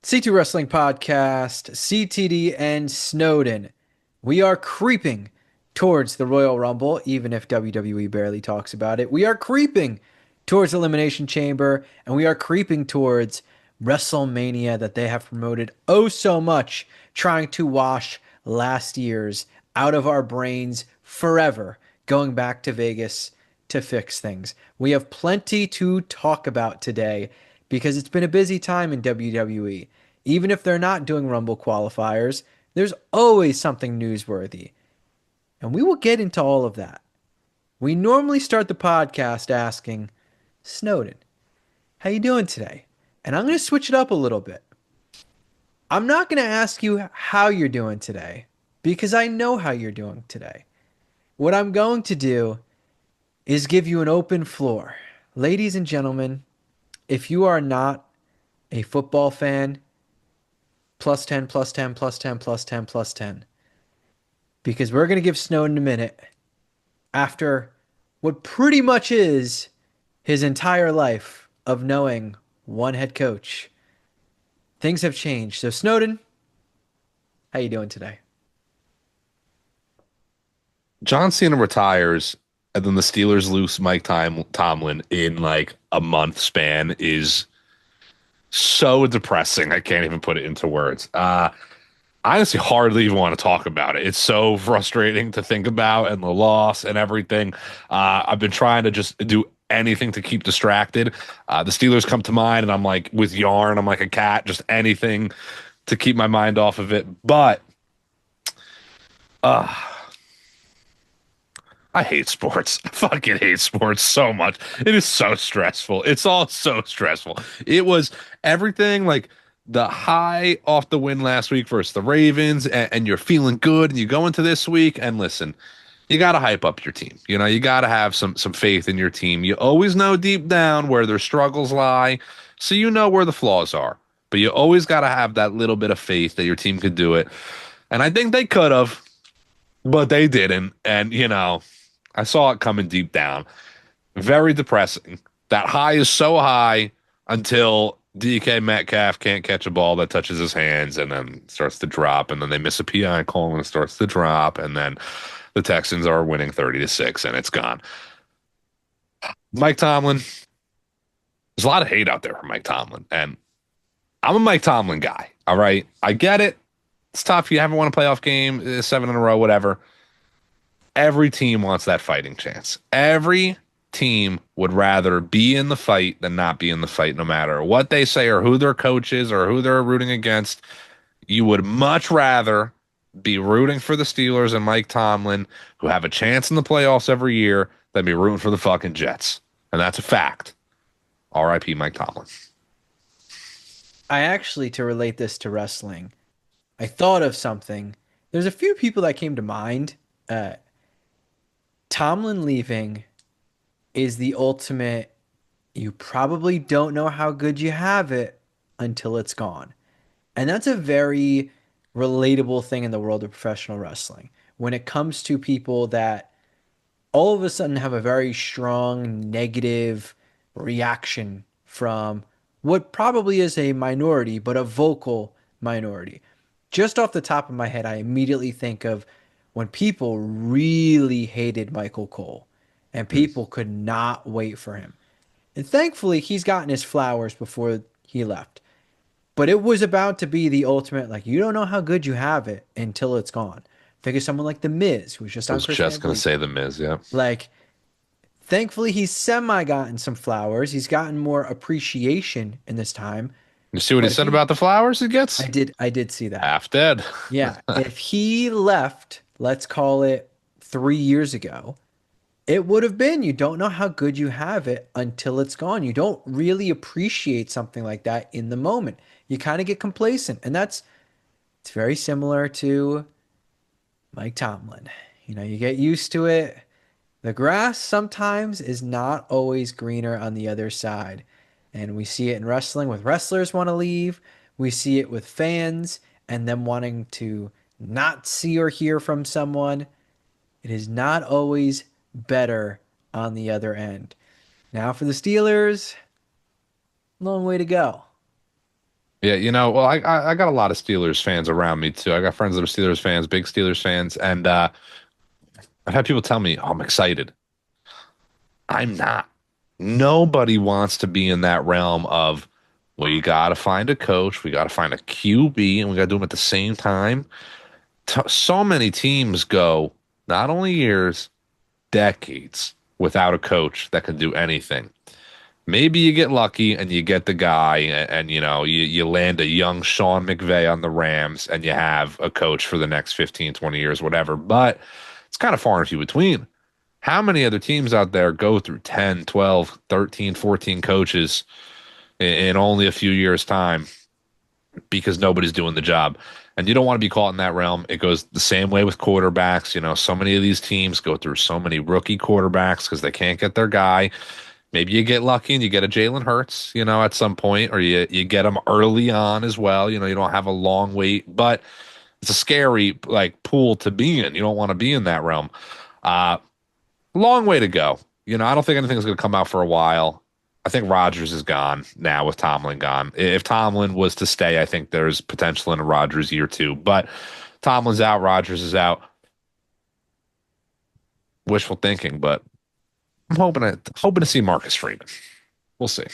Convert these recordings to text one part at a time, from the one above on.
C2 Wrestling Podcast, CTD and Snowden. We are creeping towards the Royal Rumble, even if WWE barely talks about it. We are creeping towards Elimination Chamber, and we are creeping towards WrestleMania that they have promoted oh so much, trying to wash last year's out of our brains forever, going back to Vegas to fix things. We have plenty to talk about today because it's been a busy time in WWE. Even if they're not doing Rumble qualifiers, there's always something newsworthy. And we will get into all of that. We normally start the podcast asking, Snowden, how you doing today? And I'm going to switch it up a little bit. I'm not going to ask you how you're doing today because I know how you're doing today. What I'm going to do is give you an open floor. Ladies and gentlemen, if you are not a football fan, plus 10, plus 10, plus 10, plus 10, plus 10. Because we're going to give Snowden a minute after what pretty much is his entire life of knowing one head coach. Things have changed. So Snowden, how you doing today? John Cena retires, and then the Steelers lose Tomlin in like a month span is so depressing. I can't even put it into words. I honestly hardly even want to talk about it. It's so frustrating to think about and the loss and everything. I've been trying to just do anything to keep distracted. The Steelers come to mind, and I'm like with yarn. I'm like a cat, just anything to keep my mind off of it. But uh, I hate sports. I fucking hate sports so much. It is so stressful. It's all so stressful. It was everything like the high off the win last week versus the Ravens, and you're feeling good, and you go into this week, and listen, you got to hype up your team. You know, you got to have some faith in your team. You always know deep down where their struggles lie, so you know where the flaws are. But you always got to have that little bit of faith that your team could do it. And I think they could have, but they didn't. And I saw it coming deep down. Very depressing. That high is so high until DK Metcalf can't catch a ball that touches his hands and then starts to drop. And then they miss a PI call and it starts to drop. And then the Texans are winning 30-6 and it's gone. Mike Tomlin, there's a lot of hate out there for Mike Tomlin. And I'm a Mike Tomlin guy. All right. I get it. It's tough. You haven't won a playoff game, 7 in a row, whatever. Every team wants that fighting chance. Every team would rather be in the fight than not be in the fight, no matter what they say or who their coach is or who they're rooting against. You would much rather be rooting for the Steelers and Mike Tomlin, who have a chance in the playoffs every year, than be rooting for the fucking Jets. And that's a fact. R.I.P. Mike Tomlin. I actually, to relate this to wrestling, I thought of something. There's a few people that came to mind. Uh, Tomlin leaving is the ultimate. You probably don't know how good you have it until it's gone. And that's a very relatable thing in the world of professional wrestling. When it comes to people that all of a sudden have a very strong negative reaction from what probably is a minority, but a vocal minority. Just off the top of my head, I immediately think of when people really hated Michael Cole and Mm. people could not wait for him. And thankfully, he's gotten his flowers before he left. But it was about to be the ultimate, like, you don't know how good you have it until it's gone. Think of someone like The Miz, who was just I on was Chris just going to Benoit. say the Miz, yeah. Like, thankfully, he's semi gotten some flowers. He's gotten more appreciation in this time. You see what he But if said he, about the flowers he I gets? did, I did see that. Half dead. Yeah. If he left, let's call it 3 years ago, it would have been you don't know how good you have it until it's gone. You don't really appreciate something like that in the moment. You kind of get complacent. And it's very similar to Mike Tomlin. You get used to it. The grass sometimes is not always greener on the other side. And we see it in wrestling with wrestlers want to leave. We see it with fans and them wanting to not see or hear from someone. It is not always better on the other end. Now for the Steelers, long way to go. Yeah, well, I got a lot of Steelers fans around me too. I got friends that are Steelers fans, big Steelers fans, and I've had people tell me, "Oh, I'm excited." I'm not. Nobody wants to be in that realm of, well, you got to find a coach, we got to find a QB, and we got to do them at the same time. So many teams go not only years, decades without a coach that can do anything. Maybe you get lucky and you get the guy, and you land a young Sean McVay on the Rams, and you have a coach for the next 15, 20 years, whatever. But it's kind of far and few between. How many other teams out there go through 10, 12, 13, 14 coaches in only a few years' time because nobody's doing the job? And you don't want to be caught in that realm. It goes the same way with quarterbacks. So many of these teams go through so many rookie quarterbacks because they can't get their guy. Maybe you get lucky and you get a Jalen Hurts, at some point, or you get him early on as well. You don't have a long wait, but it's a scary like pool to be in. You don't want to be in that realm. Uh, Long way to go. I don't think anything's going to come out for a while. I think Rodgers is gone now with Tomlin gone. If Tomlin was to stay, I think there's potential in a Rodgers year too. But Tomlin's out, Rodgers is out. Wishful thinking, but I'm hoping to see Marcus Freeman. We'll see.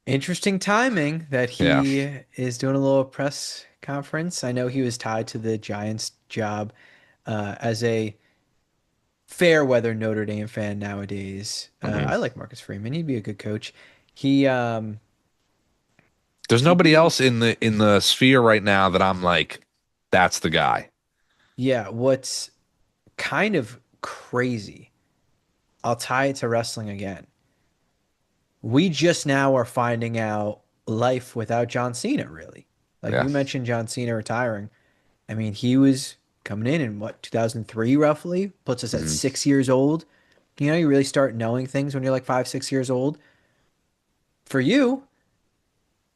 Interesting timing that Yeah. he is doing a little press conference. I know he was tied to the Giants job as a fair weather Notre Dame fan nowadays. Mhm. I like Marcus Freeman. He'd be a good coach. He There's he'd nobody be else in the sphere right now that I'm like, that's the guy. yeah, what's kind of crazy. I'll tie it to wrestling again. We just now are finding out life without John Cena, really. Like Yeah. you mentioned John Cena retiring. I mean, he was coming in what, 2003 roughly, puts us at Mhm. 6 years old. You really start knowing things when you're like 5, 6 years old. For you,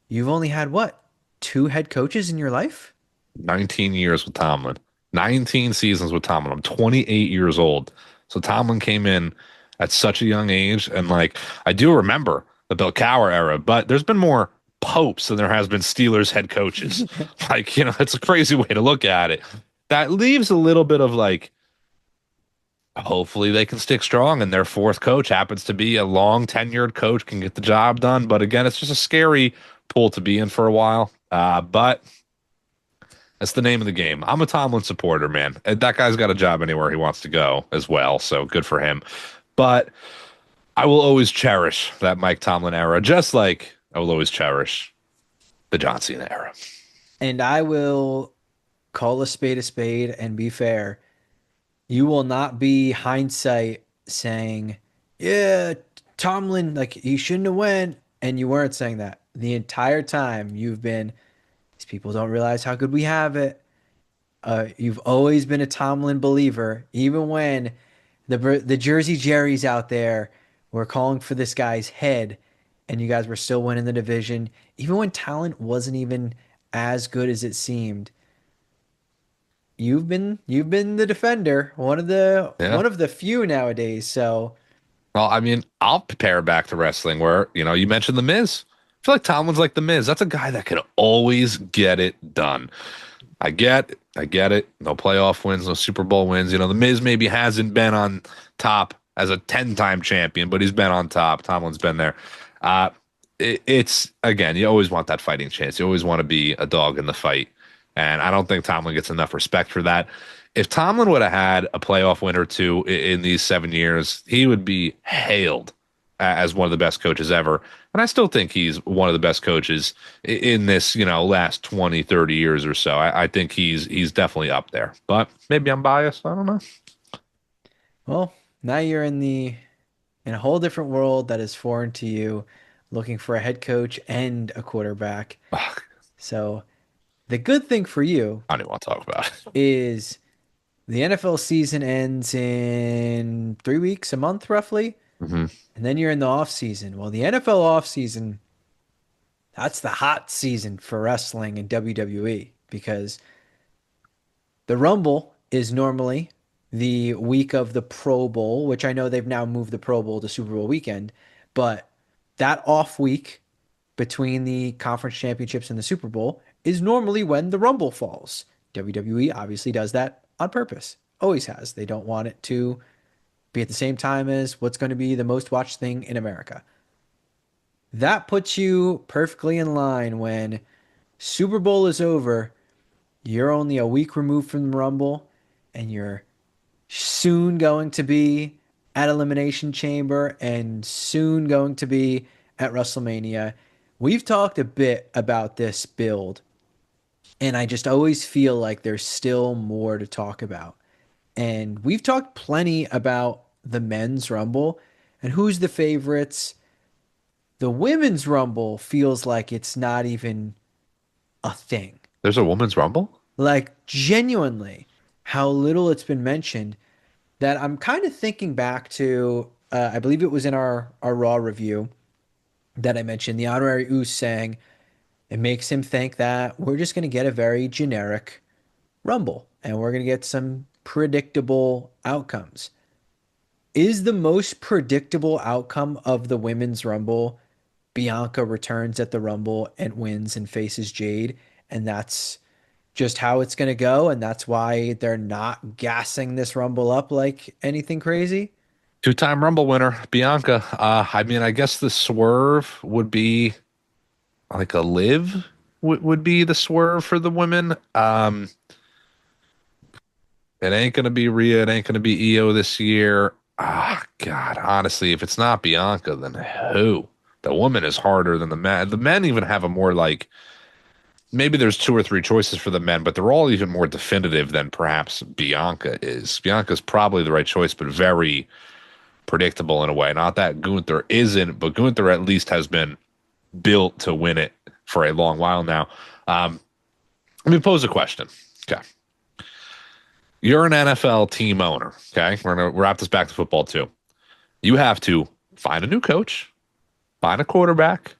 you've only had what, two head coaches in your life? 19 years with Tomlin, 19 seasons with Tomlin. I'm 28 years old. So Tomlin came in at such a young age. And like, I do remember the Bill Cowher era, but there's been more popes than there has been Steelers head coaches. Like, it's a crazy way to look at it. That leaves a little bit of like, hopefully they can stick strong and their fourth coach happens to be a long tenured coach, can get the job done. But again, it's just a scary pool to be in for a while. But that's the name of the game. I'm a Tomlin supporter, man. That guy's got a job anywhere he wants to go as well, so good for him. But I will always cherish that Mike Tomlin era, just like I will always cherish the John Cena era. And I will call a spade and be fair. You will not be hindsight saying, yeah, Tomlin, like he shouldn't have went. And you weren't saying that. The entire time you've been, these people don't realize how good we have it. You've always been a Tomlin believer, even when the Jersey Jerry's out there were calling for this guy's head, and you guys were still winning the division, even when talent wasn't even as good as it seemed. You've been the defender, Yeah. one of the few nowadays. So Well, I mean, I'll compare it back to wrestling where, you mentioned The Miz. I feel like Tomlin's like The Miz. That's a guy that can always get it done. I get it. No playoff wins, no Super Bowl wins. The Miz maybe hasn't been on top as a 10-time champion, but he's been on top. Tomlin's been there. Uh, it's again, you always want that fighting chance. You always want to be a dog in the fight, and I don't think Tomlin gets enough respect for that. If Tomlin would have had a playoff win or two in these 7 years, he would be hailed as one of the best coaches ever. And I still think he's one of the best coaches in this, last 20, 30 years or so. I think he's definitely up there. But maybe I'm biased. I don't know. well, now you're in a whole different world that is foreign to you, looking for a head coach and a quarterback. Ugh, So the good thing for you I don't even want to talk about it. is the NFL season ends in 3 weeks, a month roughly, Hmm. and then you're in the off season. Well, the NFL off season, that's the hot season for wrestling and WWE because the Rumble is normally the week of the Pro Bowl, which I know they've now moved the Pro Bowl to Super Bowl weekend, but that off week between the conference championships and the Super Bowl is normally when the Rumble falls. WWE obviously does that on purpose. Always has. They don't want it to be at the same time as what's going to be the most watched thing in America. That puts you perfectly in line when Super Bowl is over. You're only a week removed from the Rumble, and you're soon going to be at Elimination Chamber and soon going to be at WrestleMania. We've talked a bit about this build, and I just always feel like there's still more to talk about. And we've talked plenty about the men's Rumble and who's the favorites. The women's Rumble feels like it's not even a thing. There's a women's rumble? Like, genuinely, how little it's been mentioned that I'm kind of thinking back to, I believe it was in our Raw review that I mentioned, the honorary Uce saying it makes him think that we're just going to get a very generic Rumble and we're going to get some predictable outcomes. Is the most predictable outcome of the women's Rumble Bianca returns at the Rumble and wins and faces Jade, and that's just how it's going to go, and that's why they're not gassing this Rumble up like anything crazy? Two-time rumble winner, Bianca. I mean, I guess the swerve would be like a live would be the swerve for the women. It ain't gonna be Rhea. It ain't gonna be Io this year. Ah, God, honestly, if it's not Bianca, then who? The woman is harder than the men. The men even have a more like maybe there's two or three choices for the men, but they're all even more definitive than perhaps Bianca is. Bianca's probably the right choice, but very predictable in a way. Not that Gunther isn't, but Gunther at least has been built to win it for a long while now. Um, Let me pose a question. Okay. You're an NFL team owner. Okay. We're going to wrap this back to football too. You have to find a new coach, find a quarterback,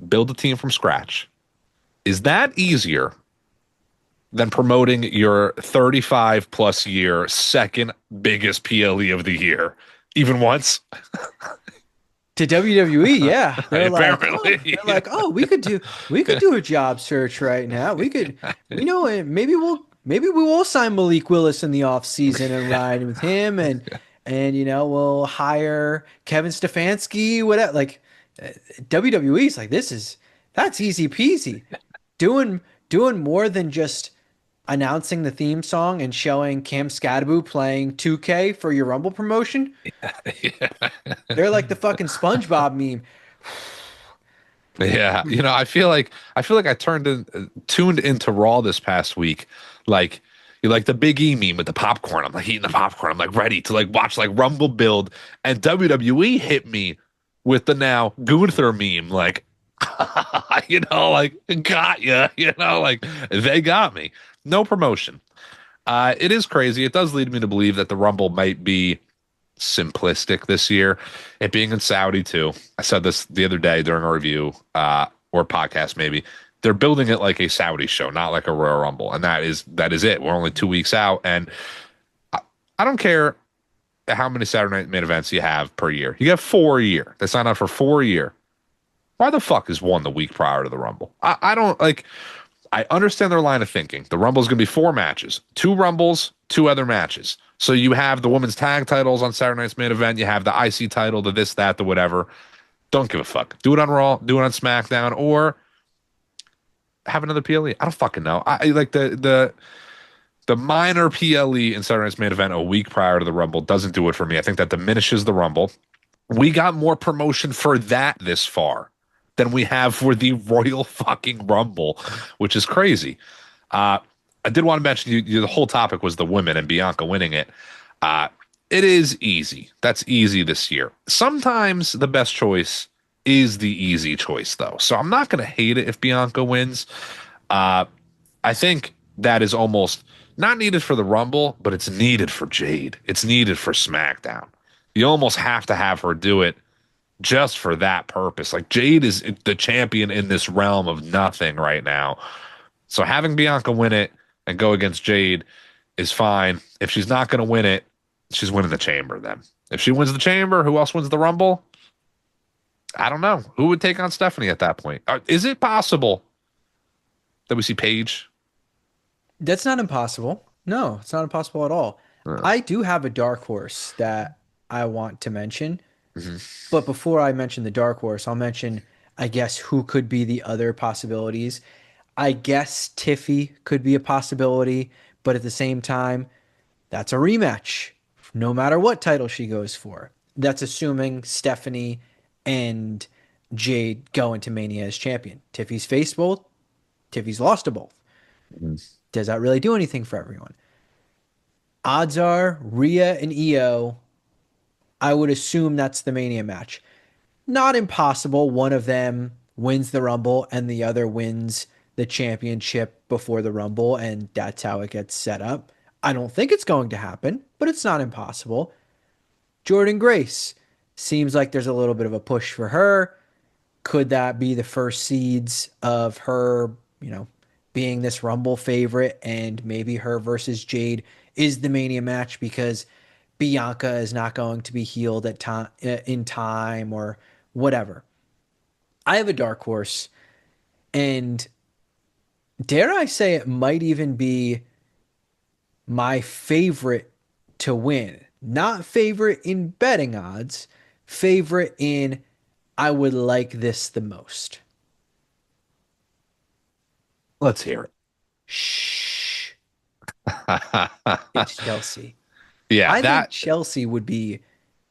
build a team from scratch. Is that easier than promoting your 35 plus year second biggest PLE of the year even once? To WWE, yeah. Apparently. Oh, we could do a job search right now. We could, maybe we will sign Malik Willis in the off season and ride with him and we'll hire Kevin Stefanski, whatever. Like WWE's like that's easy peasy. Doing more than just announcing the theme song and showing Cam Scadaboo playing 2K for your Rumble promotion. They're like the fucking SpongeBob meme. Yeah, I feel like I tuned into Raw this past week, like you like the Big E meme with the popcorn. I'm like eating the popcorn. I'm like ready to like watch like Rumble build, and WWE hit me with the now Gunther meme, like like got ya, like they got me. No promotion. It is crazy. It does lead me to believe that the Rumble might be simplistic this year. It being in Saudi too. I said this the other day during a review or podcast maybe. They're building it like a Saudi show, not like a Royal Rumble, and that is it. We're only 2 weeks out, and I don't care how many Saturday Night main events you have per year. You have 4 a year. They sign up for 4 a year. Why the fuck is one the week prior to the Rumble? I don't like. I understand their line of thinking. The Rumble is going to be 4 matches, 2 Rumbles, 2 other matches. So you have the women's tag titles on Saturday Night's main event. You have the IC title, the this, that, the whatever. Don't give a fuck. Do it on Raw, do it on SmackDown, or have another PLE. I don't fucking know. I like the minor PLE in Saturday Night's main event a week prior to the Rumble doesn't do it for me. I think that diminishes the Rumble. We got more promotion for that this far than we have for the Royal fucking Rumble, which is crazy. I did want to mention the whole topic was the women and Bianca winning it. It is easy. That's easy this year. Sometimes the best choice is the easy choice, though. So I'm not going to hate it if Bianca wins. I think that is almost not needed for the Rumble, but it's needed for Jade. It's needed for SmackDown. You almost have to have her do it just for that purpose. Like Jade is the champion in this realm of nothing right now. So having Bianca win it and go against Jade is fine. If she's not going to win it, she's winning the chamber then. If she wins the chamber, who else wins the Rumble? I don't know who would take on Stephanie at that point. Is it possible that we see Paige? That's not impossible. No, it's not impossible at all. Uh, I do have a dark horse that I want to mention, mhm. but before I mention the dark horse, I'll mention, I guess, who could be the other possibilities. I guess Tiffy could be a possibility, but at the same time, that's a rematch, no matter what title she goes for. That's assuming Stephanie and Jade go into Mania as champion. Tiffy's faced both, Tiffy's lost to both. Mhm. Does that really do anything for everyone? Odds are Rhea and Io, I would assume that's the Mania match. Not impossible. One of them wins the Rumble and the other wins the championship before the Rumble, and that's how it gets set up. I don't think it's going to happen, but it's not impossible. Jordan Grace seems like there's a little bit of a push for her. Could that be the first seeds of her, being this Rumble favorite, and maybe her versus Jade is the Mania match because Bianca is not going to be healed at time in time or whatever. I have a dark horse, and dare I say it might even be my favorite to win. Not favorite in betting odds, favorite in I would like this the most. Let's hear Shh. it. It's Chelsea. Yeah, I think that, Chelsea would be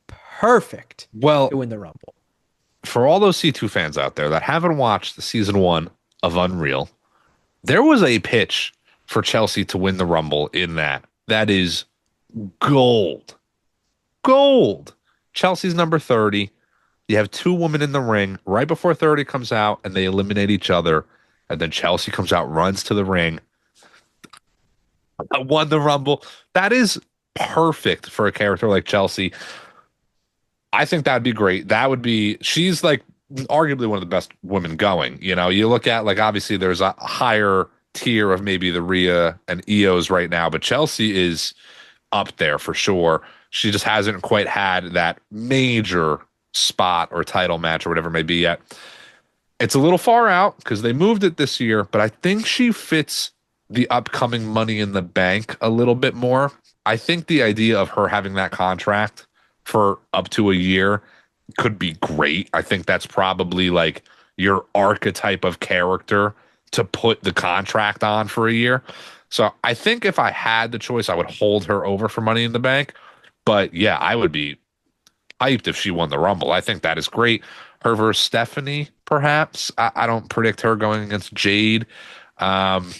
perfect well, to win the Rumble. for all those C2 fans out there that haven't watched the season one of Unreal, there was a pitch for Chelsea to win the Rumble in that. That is gold. Gold. Chelsea's number 30. You have two women in the ring right before 30 comes out, and they eliminate each other. And then Chelsea comes out, runs to the ring, won the Rumble. That is perfect for a character like Chelsea. I think that'd be great. That would be, she's like arguably one of the best women going. You know, you look at like, obviously there's a higher tier of maybe the Rhea and Eos right now, but Chelsea is up there for sure. She just hasn't quite had that major spot or title match or whatever it may be yet. It's a little far out because they moved it this year, but I think she fits the upcoming Money in the Bank a little bit more. I think the idea of her having that contract for up to a year could be great. I think that's probably like your archetype of character to put the contract on for a year. So I think if I had the choice, I would hold her over for Money in the Bank. But yeah, I would be hyped if she won the Rumble. I think that is great. Her versus Stephanie, perhaps. I don't predict her going against Jade. Um,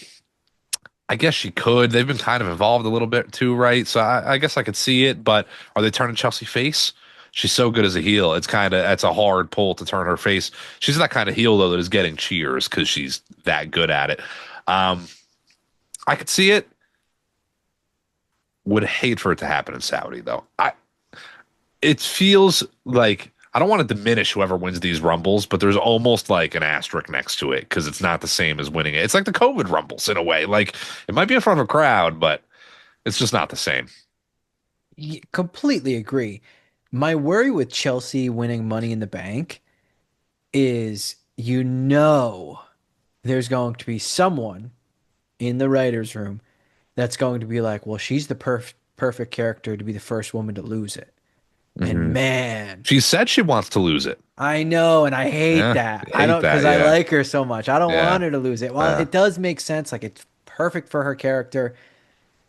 I guess she could. They've been kind of involved a little bit too, right? So I guess I could see it, but are they turning Chelsea face? She's so good as a heel. It's a hard pull to turn her face. She's that kind of heel though that is getting cheers because she's that good at it. Um, I could see it. Would hate for it to happen in Saudi though. It feels like I don't want to diminish whoever wins these rumbles, but there's almost like an asterisk next to it because it's not the same as winning it. It's like the COVID rumbles in a way. Like it might be in front of a crowd, but it's just not the same. Completely agree. My worry with Chelsea winning Money in the Bank is there's going to be someone in the writer's room that's going to be like, well, she's the perfect character to be the first woman to lose it. And Hmm. man, She said she wants to lose it. I know, and I hate Yeah, that. I I hate don't, that. because I Yeah, like her so much. I don't yeah, want her to lose it. Well, yeah. it does make sense. Like it's perfect for her character.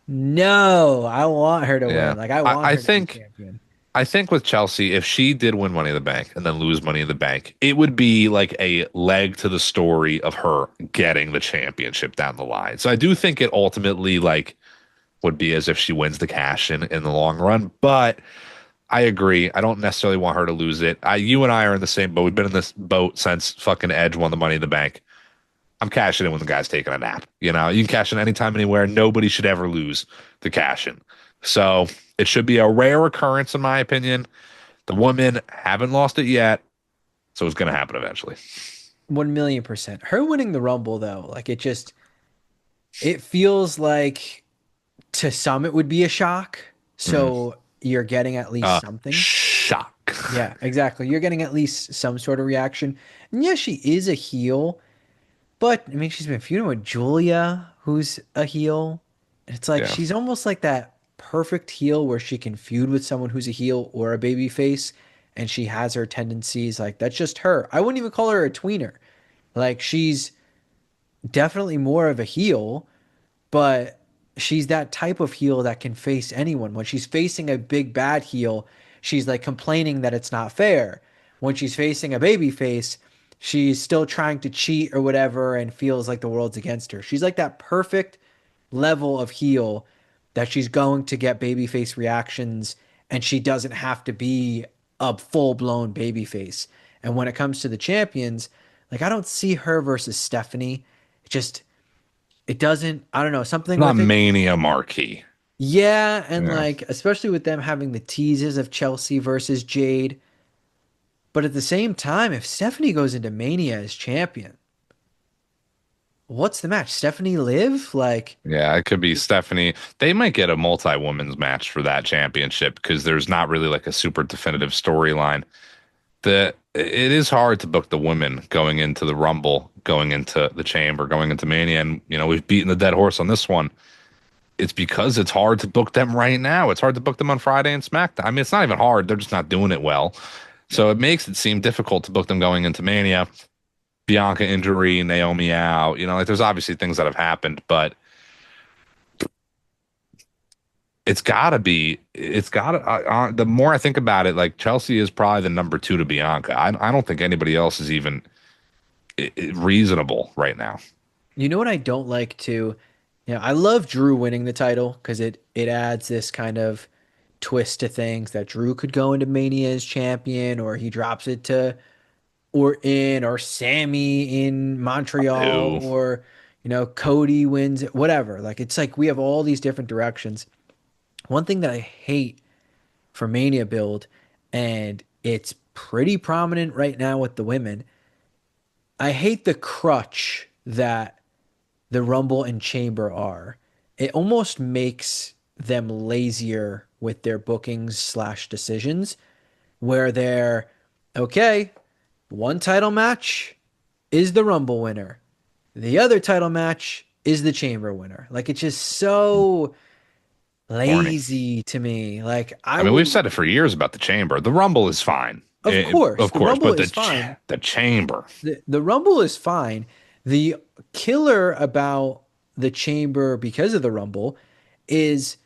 No, I want her to Yeah. win. Like I I, want I her to be think champion. I think with Chelsea, if she did win Money in the Bank and then lose Money in the Bank, it would be like a leg to the story of her getting the championship down the line. So I do think it ultimately like would be as if she wins the cash in the long run. But I agree. I don't necessarily want her to lose it. You and I are in the same boat. We've been in this boat since fucking Edge won the Money in the Bank. I'm cashing in when the guy's taking a nap. You know, you can cash in anytime, anywhere. Nobody should ever lose the cash in. So it should be a rare occurrence, in my opinion. The women haven't lost it yet, so it's going to happen eventually. 1,000,000%. Her winning the Rumble though, like it feels like to some it would be a shock. Mhm. So you're getting at least something. Shock. Yeah, exactly. You're getting at least some sort of reaction. And yeah, she is a heel, but I mean, she's been feuding with Julia, who's a heel. And it's like Yeah. she's almost like that perfect heel where she can feud with someone who's a heel or a baby face, and she has her tendencies. Like that's just her. I wouldn't even call her a tweener. Like she's definitely more of a heel, but she's that type of heel that can face anyone. When she's facing a big bad heel, she's like complaining that it's not fair. When she's facing a baby face, she's still trying to cheat or whatever and feels like the world's against her. She's like that perfect level of heel that she's going to get babyface reactions and she doesn't have to be a full-blown babyface. And when it comes to the champions, like I don't see her versus Stephanie. It just it doesn't, I don't know, something Not with it. Mania marquee. Yeah, and Yeah. like especially with them having the teases of Chelsea versus Jade. But at the same time, if Stephanie goes into Mania as champion, what's the match? Stephanie Liv? Like, Yeah, it could be Stephanie. They might get a multi-women's match for that championship because there's not really like a super definitive storyline. It is hard to book the women going into the Rumble, going into the Chamber, going into Mania, and we've beaten the dead horse on this one. It's because it's hard to book them right now. It's hard to book them on Friday and SmackDown. I mean, it's not even hard. They're just not doing it well. So it makes it seem difficult to book them going into Mania. Bianca injury, Naomi out. Like there's obviously things that have happened, but the more I think about it, like Chelsea is probably the number two to Bianca. I don't think anybody else is even reasonable right now. you know what I don't like too? I love Drew winning the title because it adds this kind of twist to things that Drew could go into Mania as champion or he drops it to Orton or Sammy in Montreal Who or Cody wins it, whatever. Like it's like we have all these different directions. One thing that I hate for Mania build, and it's pretty prominent right now with the women, I hate the crutch that the Rumble and Chamber are. It almost makes them lazier with their bookings slash decisions, where they're okay, one title match is the Rumble winner. The other title match is the Chamber winner. Like it's just so corny? lazy to me. Like I I mean, we've would, said it for years about the Chamber. The Rumble is fine, of of the course, Rumble but is fine. the Chamber, The Rumble is fine. The killer about the Chamber because of the Rumble is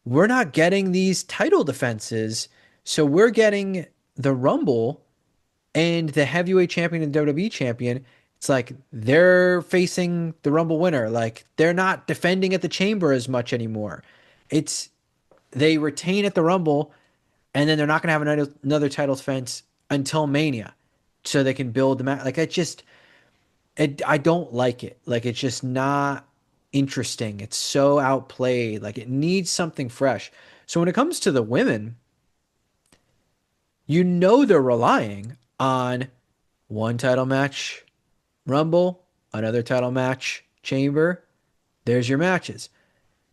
we're not getting these title defenses. So we're getting the Rumble and the heavyweight champion and WWE champion. It's like they're facing the Rumble winner. Like they're not defending at the Chamber as much anymore. It's they retain at the Rumble and then they're not going to have another title defense until Mania so they can build the match. Like I don't like it. Like it's just not interesting. It's so outplayed. Like it needs something fresh. So when it comes to the women, they're relying on one title match, Rumble, another title match, Chamber. There's your matches.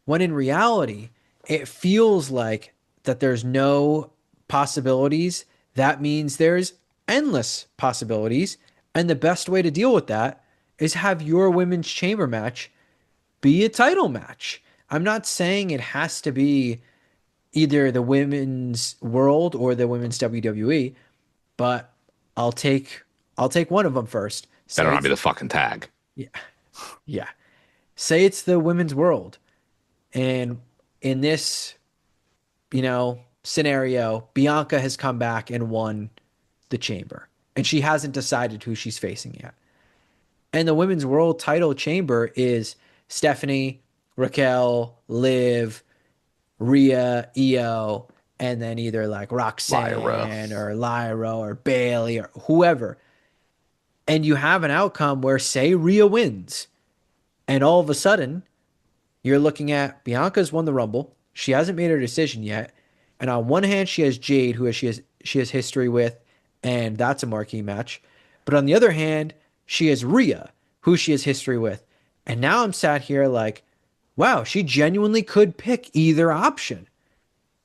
When in reality, it feels like that there's no possibilities. That means there's endless possibilities. And the best way to deal with that is have your women's chamber match be a title match. I'm not saying it has to be either the women's world or the women's WWE, but I'll take I'll take one of them first. better Say not be it's the fucking tag. yeah, yeah. Say it's the women's world. And in this, scenario, Bianca has come back and won the chamber. And she hasn't decided who she's facing yet. And the women's world title chamber is Stephanie, Raquel, Liv, Rhea, Io, and then either like Lyra. Roxanne or Lyra or Bailey or whoever. And you have an outcome where, say, Rhea wins, and all of a sudden you're looking at Bianca's won the Rumble. She hasn't made her decision yet. And on one hand, she has Jade, she has history with, and that's a marquee match. But on the other hand, she has Rhea, who she has history with. And now I'm sat here like, wow, she genuinely could pick either option.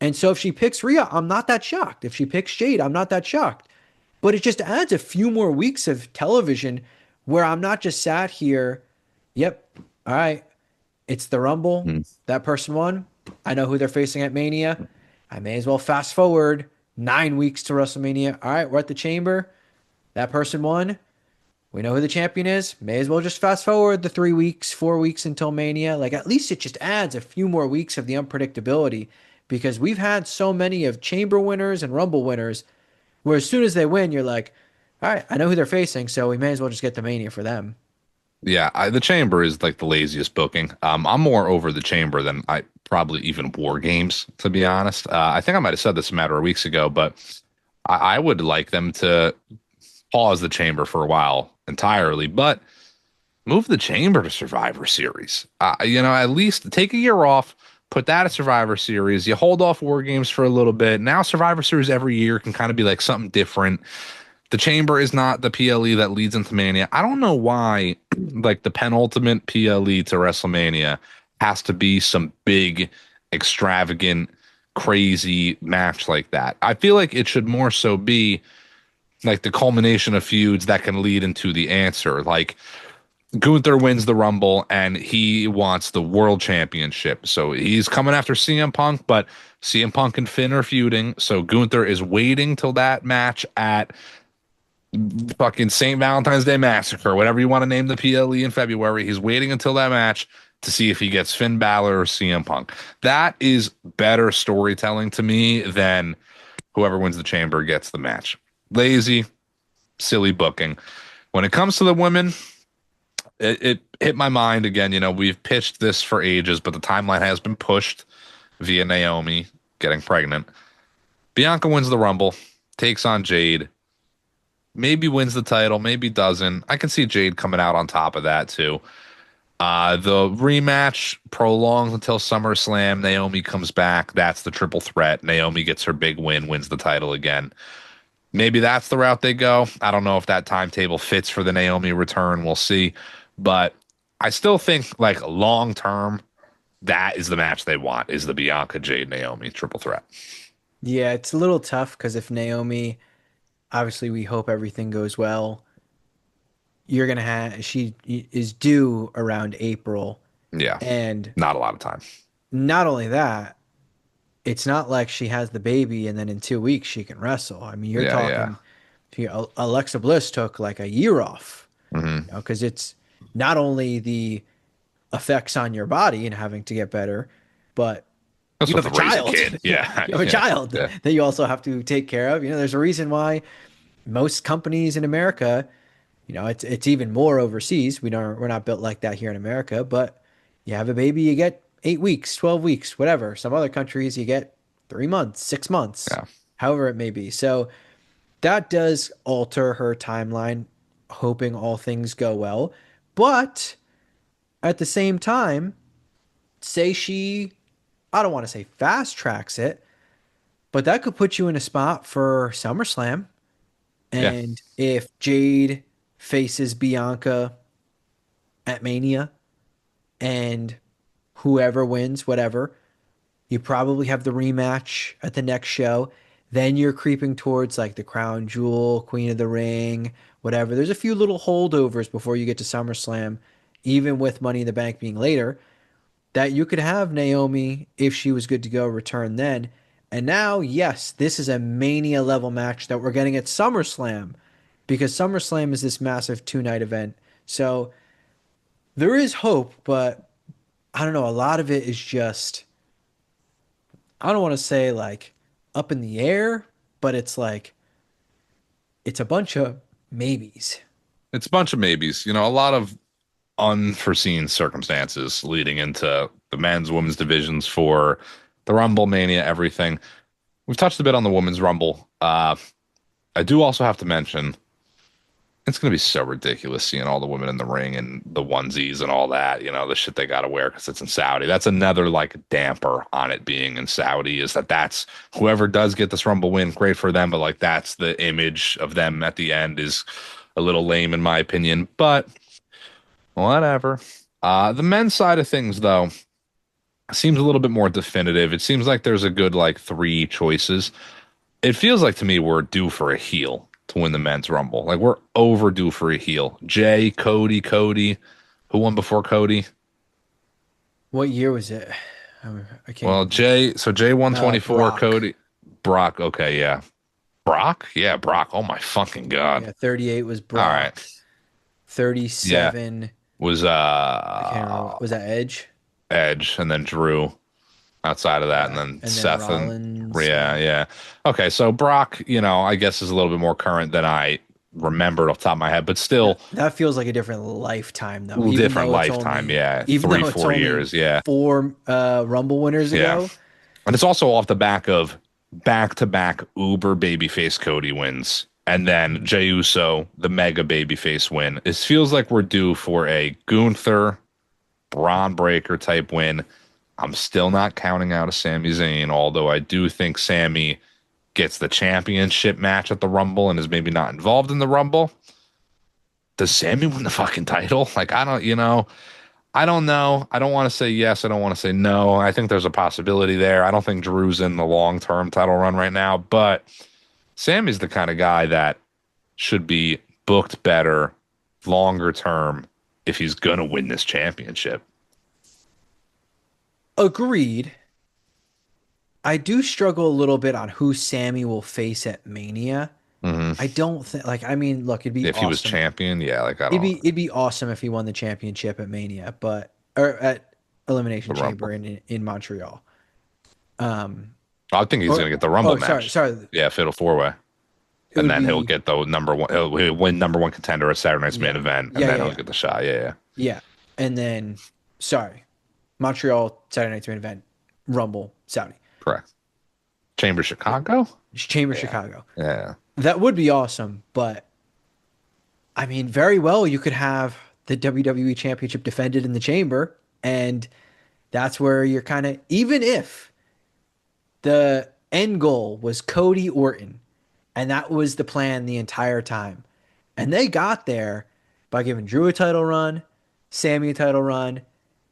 And so if she picks Rhea, I'm not that shocked. If she picks Jade, I'm not that shocked. But it just adds a few more weeks of television where I'm not just sat here, yep, all right, it's the Rumble. Mm. That person won. I know who they're facing at Mania. I may as well fast forward 9 weeks to WrestleMania. All right, we're at the Chamber. That person won. We know who the champion is. May as well just fast forward the 3 weeks, 4 weeks until Mania. Like, at least it just adds a few more weeks of the unpredictability because we've had so many of Chamber winners and Rumble winners where as soon as they win, you're like, all right, I know who they're facing, so we may as well just get the Mania for them. Yeah, the Chamber is like the laziest booking. I'm more over the Chamber than I probably even War Games, to be honest. I think I might have said this a matter of weeks ago, but I would like them to pause the Chamber for a while entirely, but move the Chamber to Survivor Series. At least take a year off, put that at Survivor Series. You hold off War Games for a little bit. Now Survivor Series every year can kind of be like something different. The Chamber is not the PLE that leads into Mania. I don't know why, like the penultimate PLE to WrestleMania has to be some big, extravagant, crazy match like that. I feel like it should more so be like the culmination of feuds that can lead into the answer. Like Gunther wins the Rumble and he wants the world championship. So he's coming after CM Punk, but CM Punk and Finn are feuding. So Gunther is waiting till that match at fucking St. Valentine's Day Massacre, whatever you want to name the PLE in February. He's waiting until that match to see if he gets Finn Balor or CM Punk. That is better storytelling to me than whoever wins the Chamber gets the match. Lazy, silly booking. When it comes to the women, it hit my mind again. We've pitched this for ages, but the timeline has been pushed via Naomi getting pregnant. Bianca wins the Rumble, takes on Jade, maybe wins the title, maybe doesn't. I can see Jade coming out on top of that too. The rematch prolongs until SummerSlam. Naomi comes back. That's the triple threat. Naomi gets her big win, wins the title again. Maybe that's the route they go. I don't know if that timetable fits for the Naomi return. We'll see. But I still think like long term, that is the match they want is the Bianca Jade Naomi triple threat. Yeah, it's a little tough because if Naomi, obviously, we hope everything goes well. You're gonna have she is due around April, Yeah, and not a lot of time. not only that, it's not like she has the baby and then in 2 weeks she can wrestle. I mean, you're Yeah, yeah. talking, Alexa Bliss took like a year off, Hmm. because it's not only the effects on your body and having to get better, but That's you what have to a raise a child. kid. Yeah, You have a yeah, child yeah. that you also have to take care of. There's a reason why most companies in America, it's even more overseas. We're not built like that here in America, but you have a baby, you get 8 weeks, 12 weeks, whatever. Some other countries you get 3 months, 6 months, Yeah. however it may be. So that does alter her timeline, hoping all things go well. But at the same time, say she, I don't want to say fast tracks it, but that could put you in a spot for SummerSlam. Yeah. And if Jade faces Bianca at Mania and whoever wins, whatever, you probably have the rematch at the next show. Then you're creeping towards like the Crown Jewel, Queen of the Ring, whatever. There's a few little holdovers before you get to SummerSlam, even with Money in the Bank being later, that you could have Naomi, if she was good to go, return then. And now, yes, this is a Mania level match that we're getting at SummerSlam because SummerSlam is this massive 2 night event. So there is hope, but I don't know. A lot of it is just, I don't want to say like up in the air, but it's like, it's a bunch of maybes. It's a bunch of maybes. A lot of unforeseen circumstances leading into the men's, women's divisions for the Rumble Mania, everything. We've touched a bit on the women's Rumble. I do also have to mention it's going to be so ridiculous seeing all the women in the ring and the onesies and all that, the shit they got to wear because it's in Saudi. That's another like damper on it being in Saudi is that's whoever does get this Rumble win, great for them. But like that's the image of them at the end is a little lame in my opinion, but whatever. The men's side of things though, seems a little bit more definitive. It seems like there's a good like three choices. It feels like to me we're due for a heel to win the men's rumble. Like we're overdue for a heel. Jay, Cody. Who won before Cody? What year was it? I can't Well, even think. Jay 124, Brock. Cody, Brock. Okay, yeah. Brock? Yeah, Brock. Oh my fucking God. Yeah, 38 was All right. Brock. Yeah. 37, Was I can't remember. Was that Edge? Edge and then Drew outside of that and Yeah, then and then Seth and Rollins. yeah, Yeah, yeah. Okay, so Brock, I guess is a little bit more current than I remembered off the top of my head, but still that feels like a different lifetime though. different lifetime. Yeah. Even Three, though it's four only years. Yeah. four Rumble winners Yeah. ago. And it's also off the back of back-to-back Uber babyface Cody wins. And then Jey Uso, the mega babyface win. It feels like we're due for a Gunther, Braun Breaker type win. I'm still not counting out a Sami Zayn, although I do think Sami gets the championship match at the Rumble and is maybe not involved in the Rumble. Does Sami win the fucking title? Like, I don't know. I don't want to say yes. I don't want to say no. I think there's a possibility there. I don't think Drew's in the long-term title run right now, but Sammy's the kind of guy that should be booked better longer term if he's going to win this championship. Agreed. I do struggle a little bit on who Sammy will face at Mania. Hmm. I don't think like I mean, look, it'd be If he was awesome. champion, yeah, like I It'd don't be it'd be awesome if he won the championship at Mania, but or at Elimination the Chamber Rumble. in Montreal. Um I think he's going or to get the Rumble oh sorry, match. sorry. Yeah, Fatal Four Way. It And would then he'll be get the number one. He'll win number one contender at Saturday Night's main yeah. event, and Yeah, then yeah, he'll yeah. get the shot. Yeah, yeah. Yeah. And then sorry. Montreal Saturday Night's main event, Rumble, Saudi. Correct. Chamber Chicago? Chamber Yeah. Chicago. Yeah. That would be awesome, but I mean, very well you could have the WWE Championship defended in the chamber, and that's where you're kind of even if the end goal was Cody Orton, and that was the plan the entire time. And they got there by giving Drew a title run, Sammy a title run,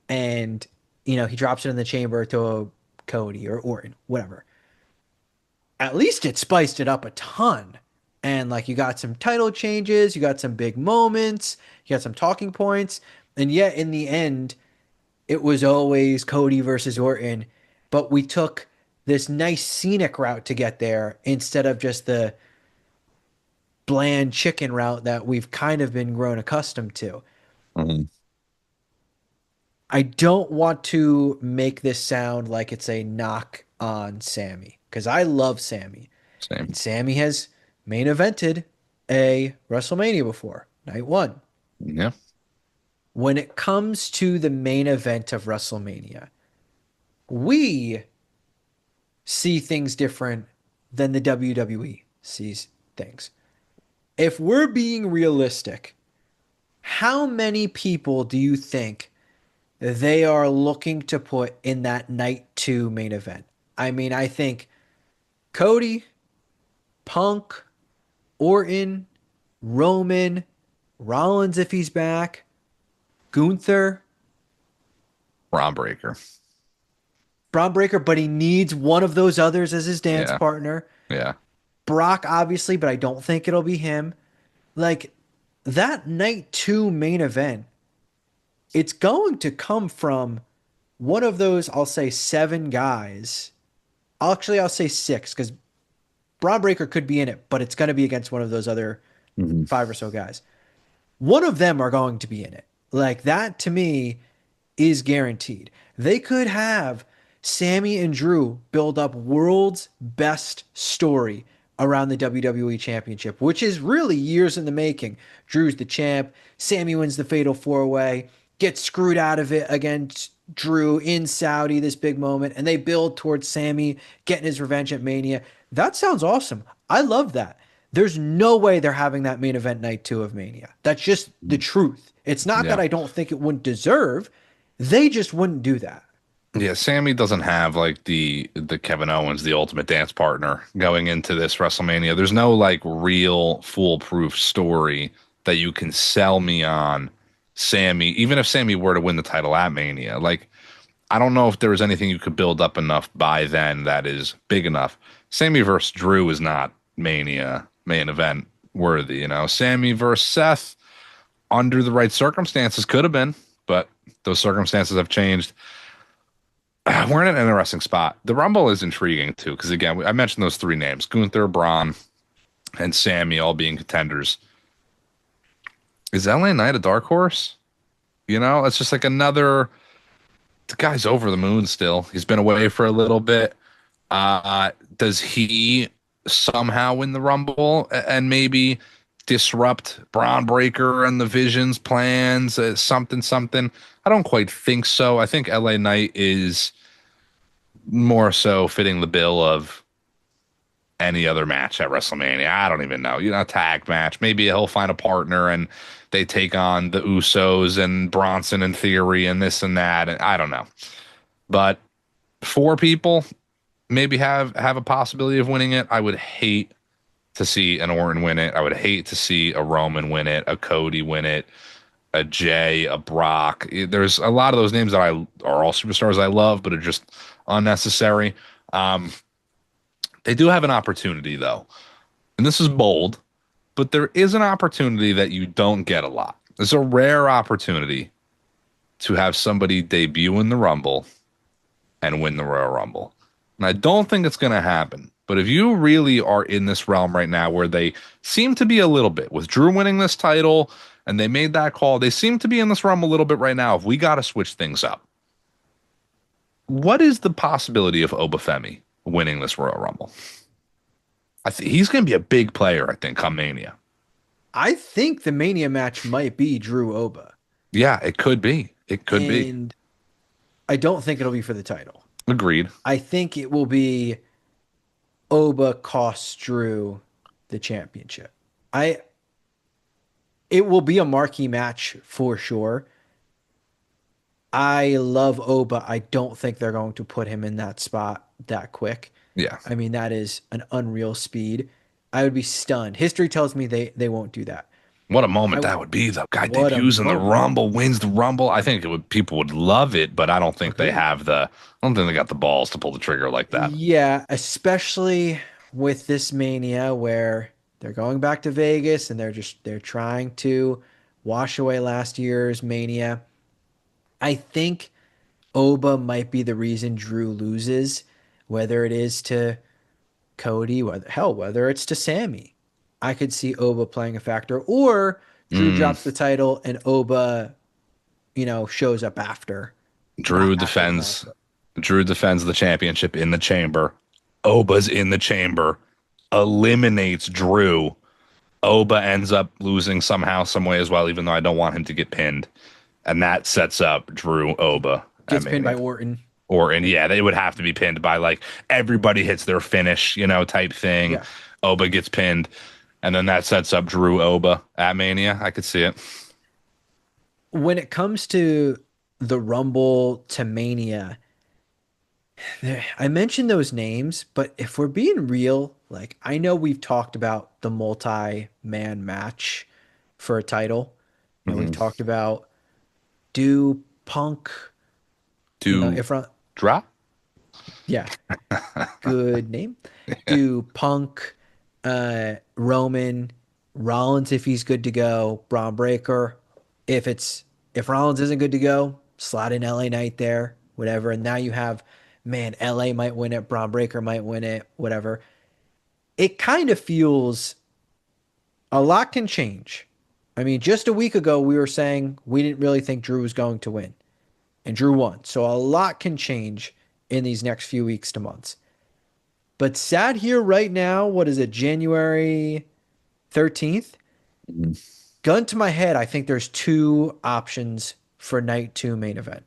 and he drops it in the chamber to Cody or Orton, whatever. At least it spiced it up a ton. And like you got some title changes, you got some big moments, you got some talking points, and yet in the end, it was always Cody versus Orton, but we took this nice scenic route to get there instead of just the bland chicken route that we've kind of been grown accustomed to. Hmm. I don't want to make this sound like it's a knock on Sammy because I love Sammy. Same. And Sammy has main evented a WrestleMania before, night one. Yeah. When it comes to the main event of WrestleMania, we see things different than the WWE sees things. If we're being realistic, how many people do you think they are looking to put in that night two main event? I mean, I think Cody, Punk, Orton, Roman, Rollins if he's back, Gunther, Braun Breaker. Braun Breaker, but he needs one of those others as his dance Yeah. partner. Yeah. Brock, obviously, but I don't think it'll be him. Like that night two main event, it's going to come from one of those, I'll say seven guys. Actually, I'll say six because Braun Breaker could be in it, but it's going to be against one of those other Hmm. five or so guys. One of them are going to be in it. Like that to me is guaranteed. They could have Sammy and Drew build up world's best story around the WWE Championship, which is really years in the making. Drew's the champ. Sammy wins the Fatal Four Way, gets screwed out of it against Drew in Saudi, this big moment, and they build towards Sammy getting his revenge at Mania. That sounds awesome. I love that. There's no way they're having that main event night two of Mania. That's just the truth. It's not that Yeah. I don't think it wouldn't deserve. They just wouldn't do that. Yeah, Sammy doesn't have like the Kevin Owens, the ultimate dance partner going into this WrestleMania. There's no like real foolproof story that you can sell me on Sammy, even if Sammy were to win the title at Mania. Like I don't know if there was anything you could build up enough by then that is big enough. Sammy versus Drew is not Mania main event worthy, you know. Sammy versus Seth under the right circumstances could have been, but those circumstances have changed. We're in an interesting spot. The Rumble is intriguing too, because again, I mentioned those three names: Gunther, Braun, and Sammy, all being contenders. Is LA Knight a dark horse? You know, it's just like another. The guy's over the moon still. He's been away for a little bit. Does he somehow win the Rumble and maybe disrupt Braun Breaker and the Vision's plans? Something. I don't quite think so. I think LA Knight is more so fitting the bill of any other match at WrestleMania. I don't even know. You know, a tag match. Maybe he'll find a partner and they take on the Usos and Bronson and Theory and this and that. And I don't know. But four people maybe have a possibility of winning it. I would hate to see an Orton win it. I would hate to see a Roman win it, a Cody win it, a Jay, a Brock. There's a lot of those names that are all superstars I love, but are just unnecessary. They do have an opportunity though, and this is bold, but there is an opportunity that you don't get a lot. There's a rare opportunity to have somebody debut in the Rumble and win the Royal Rumble. And I don't think it's going to happen. But if you really are in this realm right now where they seem to be a little bit with Drew winning this title and they made that call, they seem to be in this realm a little bit right now. If we got to switch things up, what is the possibility of Obafemi winning this Royal Rumble? I think he's going to be a big player, I think, come Mania. I think the Mania match might be Drew Oba. Yeah, it could be. It could be. And I don't think it'll be for the title. Agreed. I think it will be Oba costs Drew the championship. I It will be a marquee match for sure. I love Oba. I don't think they're going to put him in that spot that quick. Yeah. I mean, that is an unreal speed. I would be stunned. History tells me they won't do that. What a moment I that would be, though. Guy What a debuts in the moment. Rumble, wins the Rumble. I think it would people would love it, but I don't think they Agreed. have the. I don't think they got the balls to pull the trigger like that. Yeah, especially with this Mania where they're going back to Vegas and they're trying to wash away last year's Mania. I think Oba might be the reason Drew loses, whether it is to Cody, whether it's to Sammy. I could see Oba playing a factor, or Drew Mm, drops the title and Oba, shows up after, Drew after the defends. match. Drew defends the championship in the chamber. Oba's in the chamber, eliminates Drew. Oba ends up losing somehow, some way as well, even though I don't want him to get pinned. And that sets up Drew Oba at Gets pinned by Mania. Orton. And yeah, they would have to be pinned by like everybody hits their finish, type thing. Yeah. Oba gets pinned, and then that sets up Drew Oba at Mania. I could see it. When it comes to the Rumble to Mania, I mentioned those names, but if we're being real, like I know we've talked about the multi-man match for a title. We've Hmm. talked about do Punk, Do if drop? yeah, good name. Do Punk, Roman, Rollins if he's good to go, Braun Breaker. If Rollins isn't good to go, slot in LA Knight there, whatever. And now you have, man, LA might win it, Braun Breaker might win it, whatever. It kind of feels a lot can change. I mean, just a week ago we were saying we didn't really think Drew was going to win, and Drew won. So a lot can change in these next few weeks to months. But sat here right now, what is it, January 13th? Mhm. Gun to my head, I think there's two options for night two main event.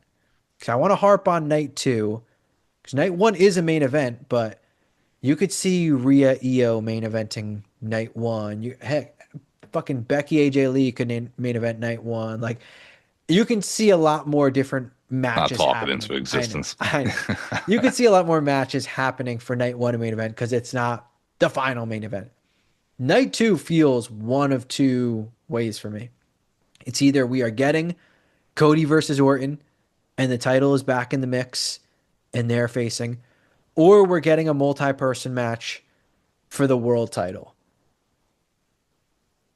Because I want to harp on night two, because night one is a main event, but you could see Rhea Io main eventing night one. Heck, fucking Becky AJ Lee could main event night one. Like, you can see a lot more different Not matches talk it into happening. I know, existence. I know. You could see a lot more matches happening for night one main event because it's not the final main event. Night two feels one of two ways for me. It's either we are getting Cody versus Orton and the title is back in the mix and they're facing, or we're getting a multi-person match for the world title.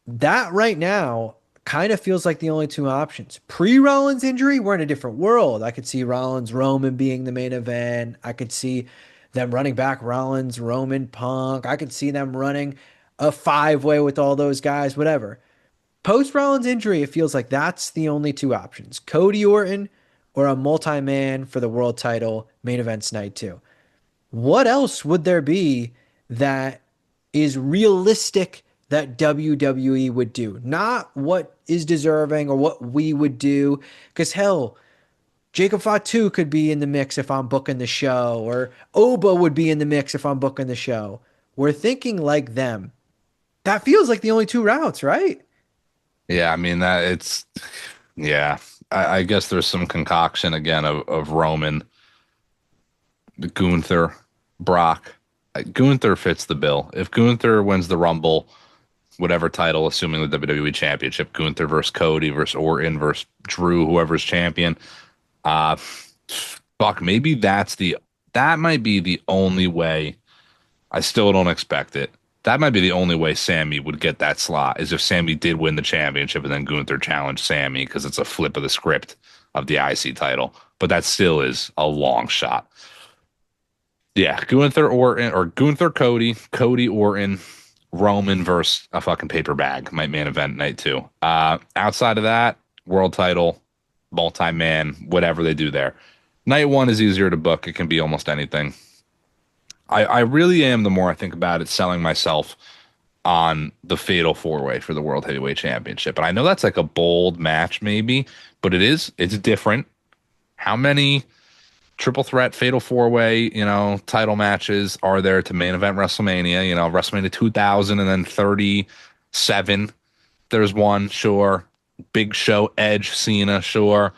That right now kind of feels like the only two options. Pre Rollins injury, we're in a different world. I could see Rollins Roman being the main event. I could see them running back Rollins Roman Punk. I could see them running a five-way with all those guys, whatever. Post Rollins injury, it feels like that's the only two options. Cody Orton or a multi-man for the world title main events night two. What else would there be that is realistic that WWE would do? Not what is deserving or what we would do. Because hell, Jacob Fatu could be in the mix if I'm booking the show, or Oba would be in the mix if I'm booking the show. We're thinking like them. That feels like the only two routes, right? Yeah, I mean that it's yeah. I guess there's some concoction again of Roman, Gunther, Brock. Gunther fits the bill. If Gunther wins the Rumble, whatever title, assuming the WWE Championship, Gunther versus Cody versus Orton versus Drew, whoever's champion. Uh, fuck, maybe that might be the only way. I still don't expect it. That might be the only way Sammy would get that slot is if Sammy did win the championship and then Gunther challenged Sammy because it's a flip of the script of the IC title. But that still is a long shot. Yeah, Gunther Orton or Gunther Cody, Cody Orton, Roman versus a fucking paper bag, might main event night two. Outside of that, world title, multi-man, whatever they do there. Night one is easier to book. It can be almost anything. I really am, the more I think about it, selling myself on the fatal four way for the World Heavyweight Championship. And I know that's like a bold match, maybe, but it's different. How many triple threat fatal four way, title matches are there to main event WrestleMania? WrestleMania 2000 and then 37. There's one, sure. Big Show, Edge, Cena, sure.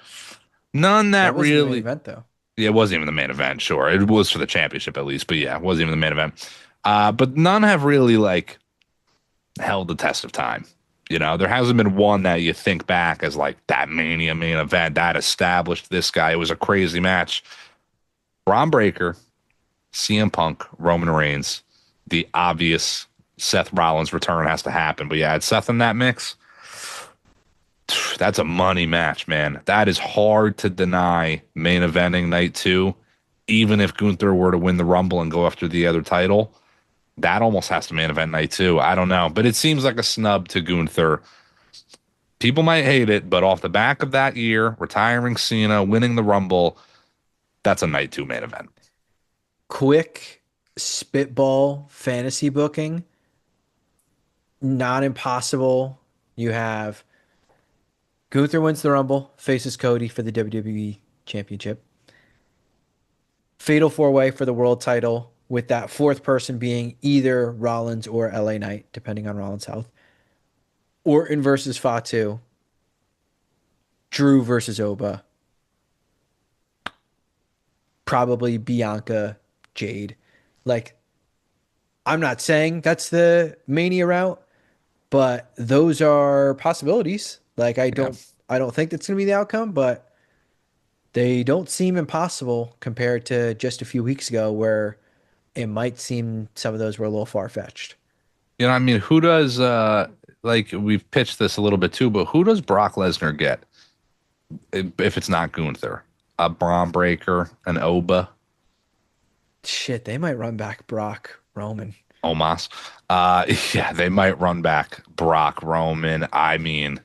None That that wasn't the main really. event, though. Yeah, it wasn't even the main event, sure. It was for the championship at least, but yeah, it wasn't even the main event. But none have really like held the test of time. There hasn't been one that you think back as like that Mania main event that established this guy. It was a crazy match. Braun Breaker, CM Punk, Roman Reigns, the obvious Seth Rollins return has to happen. But yeah, add Seth in that mix. That's a money match, man. That is hard to deny main eventing night two. Even if Gunther were to win the Rumble and go after the other title, that almost has to main event night two. I don't know. But it seems like a snub to Gunther. People might hate it, but off the back of that year, retiring Cena, winning the Rumble, that's a night two main event. Quick spitball fantasy booking, not impossible. You have Gunther wins the Rumble, faces Cody for the WWE Championship. Fatal four way for the world title, with that fourth person being either Rollins or LA Knight, depending on Rollins' health. Orton versus Fatu. Drew versus Oba. Probably Bianca, Jade. Like, I'm not saying that's the Mania route, but those are possibilities. Like, Yeah. I don't think that's gonna be the outcome, but they don't seem impossible compared to just a few weeks ago where it might seem some of those were a little far-fetched. I mean, who does like we've pitched this a little bit too, but who does Brock Lesnar get if it's not Gunther? A Braun Breaker, an Oba, Shit, they might run back Brock Roman. Omos. Yeah, they might run back Brock Roman. I mean,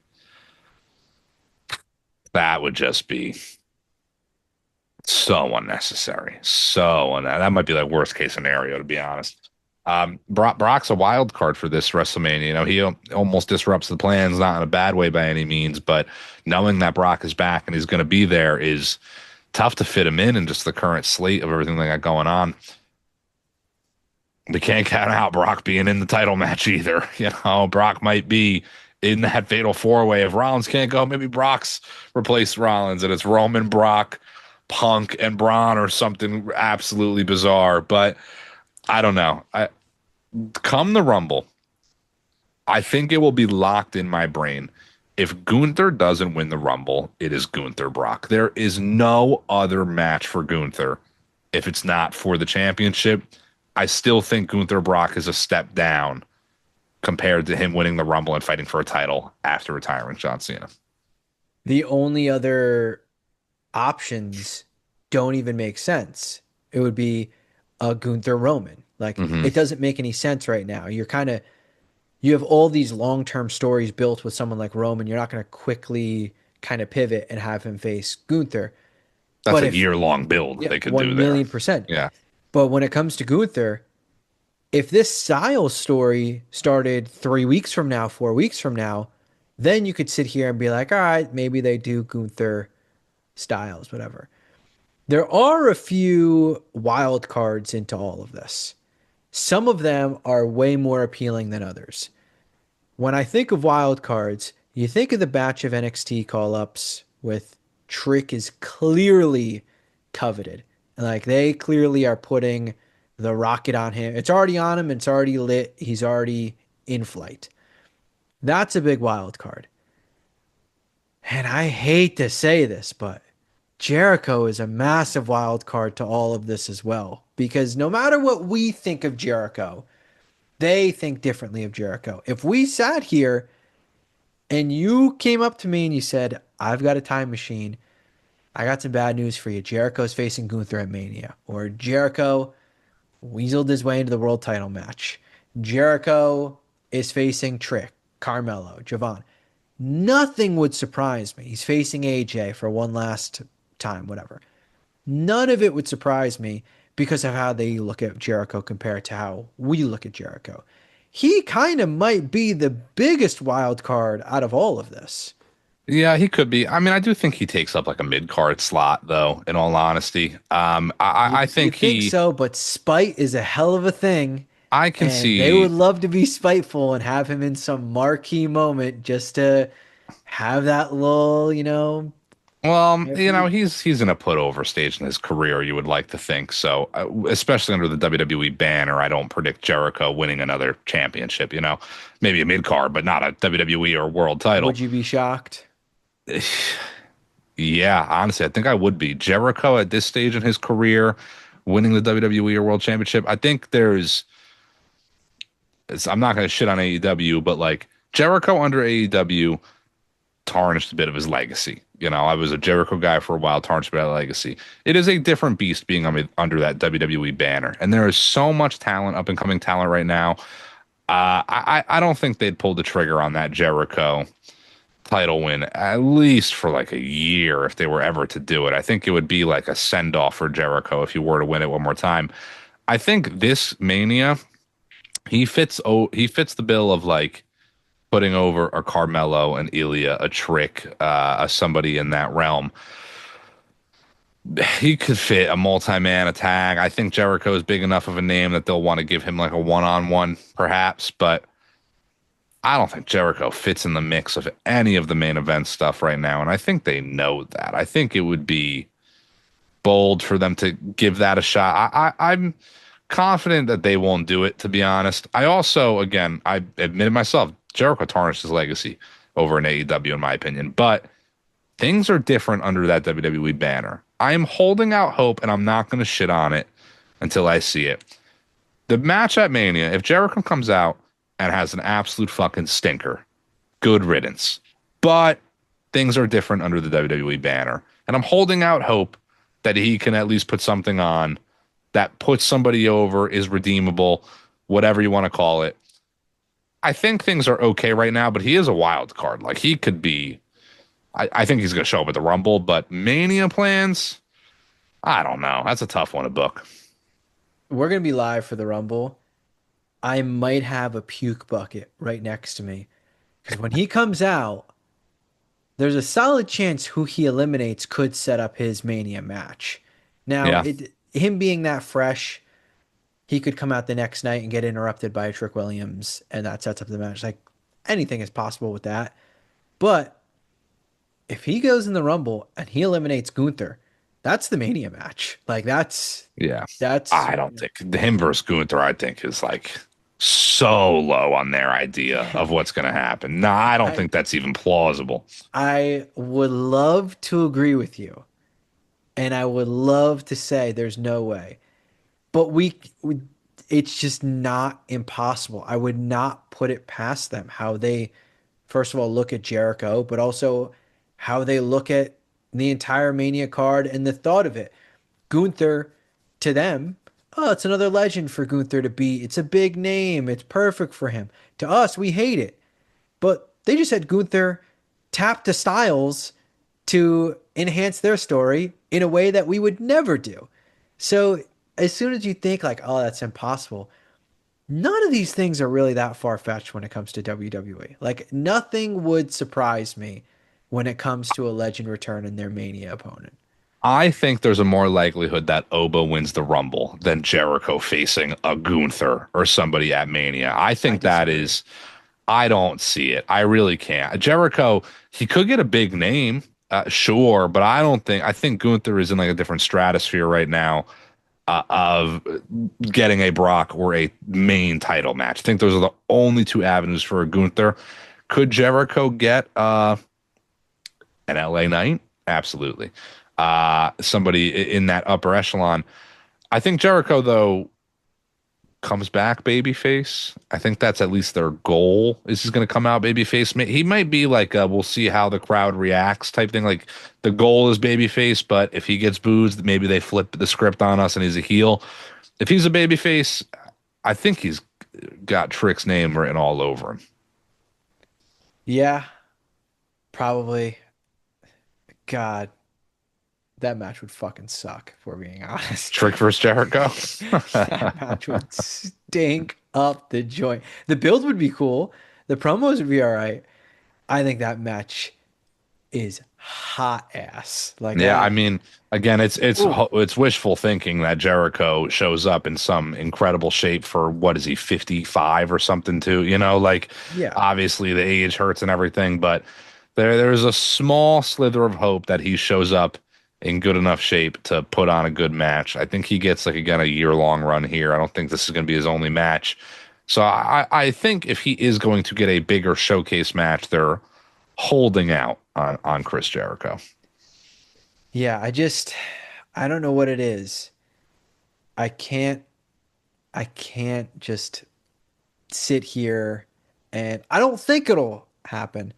that would just be so unnecessary. That might be like worst case scenario, to be honest. Brock's a wild card for this WrestleMania. He almost disrupts the plans, not in a bad way by any means, but knowing that Brock is back and he's going to be there is tough to fit him in just the current slate of everything they got going on. They can't count out Brock being in the title match either. Brock might be in that fatal four way. If Rollins can't go, maybe Brock's replaced Rollins and it's Roman, Brock, Punk, and Braun or something absolutely bizarre. But I don't know. Come the Rumble, I think it will be locked in my brain. if Gunther doesn't win the Rumble, it is Gunther Brock. There is no other match for Gunther if it's not for the championship. I still think Gunther Brock is a step down compared to him winning the Rumble and fighting for a title after retiring John Cena. The only other options don't even make sense. It would be a Gunther Roman. Like Hmm. it doesn't make any sense right now. You have all these long-term stories built with someone like Roman. You're not going to quickly kind of pivot and have him face Gunther. That's But a if year-long build yeah, they could do one there. million percent. Yeah. But when it comes to Gunther, if this Styles story started 3 weeks from now, 4 weeks from now, then you could sit here and be like, all right, maybe they do Gunther Styles, whatever. There are a few wild cards into all of this. Some of them are way more appealing than others. When I think of wild cards, you think of the batch of NXT call ups with Trick is clearly coveted. Like they clearly are putting the rocket on him. It's already on him, it's already lit, he's already in flight. That's a big wild card. And I hate to say this, but Jericho is a massive wild card to all of this as well. Because no matter what we think of Jericho, they think differently of Jericho. If we sat here and you came up to me and you said, I've got a time machine, I got some bad news for you. Jericho's facing Gunther at Mania. Or Jericho weaseled his way into the world title match. Jericho is facing Trick, Carmelo, Javon. Nothing would surprise me. He's facing AJ for one last time, whatever. None of it would surprise me because of how they look at Jericho compared to how we look at Jericho. He kind of might be the biggest wild card out of all of this. Yeah, he could be. I mean, I do think he takes up like a mid-card slot, though, in all honesty. I You think think he, so, but spite is a hell of a thing, I can and they would see. love to be spiteful and have him in some marquee moment just to have that little, Well, every he's in a put over stage in his career, you would like to think. So, especially under the WWE banner, I don't predict Jericho winning another championship, maybe a mid card, but not a WWE or world title. would you be shocked? Yeah, honestly, I think I would be. Jericho at this stage in his career, winning the WWE or world championship. I think I'm not going to shit on AEW, but like Jericho under AEW tarnished a bit of his legacy. I was a Jericho guy for a while, tarnished a bit of legacy. It is a different beast being under that WWE banner. And there is so much talent, up and coming talent right now. I don't think they'd pull the trigger on that Jericho title win, at least for like a year, if they were ever to do it. I think it would be like a send off for Jericho if he were to win it one more time. I think this Mania, he fits the bill of like putting over a Carmelo, an Ilya, a Trick, a somebody in that realm. He could fit a multi-man attack. I think Jericho is big enough of a name that they'll want to give him like a one-on-one, perhaps, but I don't think Jericho fits in the mix of any of the main event stuff right now, and I think they know that. I think it would be bold for them to give that a shot. I'm confident that they won't do it, to be honest. I also, again, I admitted myself, Jericho tarnished his legacy over in AEW, in my opinion, but things are different under that WWE banner. I am holding out hope, and I'm not going to shit on it until I see it. The match at Mania, if Jericho comes out and has an absolute fucking stinker, good riddance. But things are different under the WWE banner. And I'm holding out hope that he can at least put something on that puts somebody over, is redeemable, whatever you want to call it. I think things are okay right now, but he is a wild card. Like he could be, I think he's going to show up at the Rumble, but Mania plans, I don't know. That's a tough one to book. We're gonna be live for the Rumble. I might have a puke bucket right next to me because when he comes out, there's a solid chance who he eliminates could set up his Mania match. Now, Yeah. him being that fresh, he could come out the next night and get interrupted by a Trick Williams, and that sets up the match. Like anything is possible with that. But if he goes in the Rumble and he eliminates Gunther, that's the Mania match. Like Yeah. that's I don't think him versus Gunther, I think is like so low on their idea of what's going to happen. No, I don't I think that's even plausible. I would love to agree with you, and I would love to say there's no way. But we it's just not impossible. I would not put it past them how they first of all look at Jericho, but also how they look at the entire Mania card and the thought of it. Gunther to them, oh, it's another legend for Gunther to beat. It's a big name. It's perfect for him. To us, we hate it. But they just had Gunther tap to Styles to enhance their story in a way that we would never do. So as soon as you think like, oh, that's impossible, none of these things are really that far fetched when it comes to WWE. Like nothing would surprise me when it comes to a legend return in their Mania opponent. I think there's a more likelihood that Oba wins the Rumble than Jericho facing a Gunther or somebody at Mania. I I think that disagree. is, I don't see it. I really can't. Jericho, he could get a big name, sure, but I think Gunther is in like a different stratosphere right now of getting a Brock or a main title match. I think those are the only two avenues for a Gunther. Could Jericho get an LA Knight? Absolutely. Somebody in that upper echelon. I think Jericho, though, comes back babyface. I think that's at least their goal. Is he's going to come out babyface? He might be like we'll see how the crowd reacts type thing. Like the goal is babyface, but if he gets boozed, maybe they flip the script on us and he's a heel. If he's a babyface, I think he's got Trick's name written all over him. Yeah, probably. God, that match would fucking suck, if we're being honest. Trick versus Jericho. That match would stink up the joint. The build would be cool. The promos would be all right. I think that match is hot ass. Like Yeah, I I, mean, again, ooh, it's wishful thinking that Jericho shows up in some incredible shape for what is he, 55 or something too, like yeah, obviously the age hurts and everything, but there's a small slither of hope that he shows up in good enough shape to put on a good match. I think he gets like again a year-long run here. I don't think this is going to be his only match. So I think if he is going to get a bigger showcase match, they're holding out on Chris Jericho. yeah. I don't know what it is. I can't, I can't just sit here and I don't think it'll happen.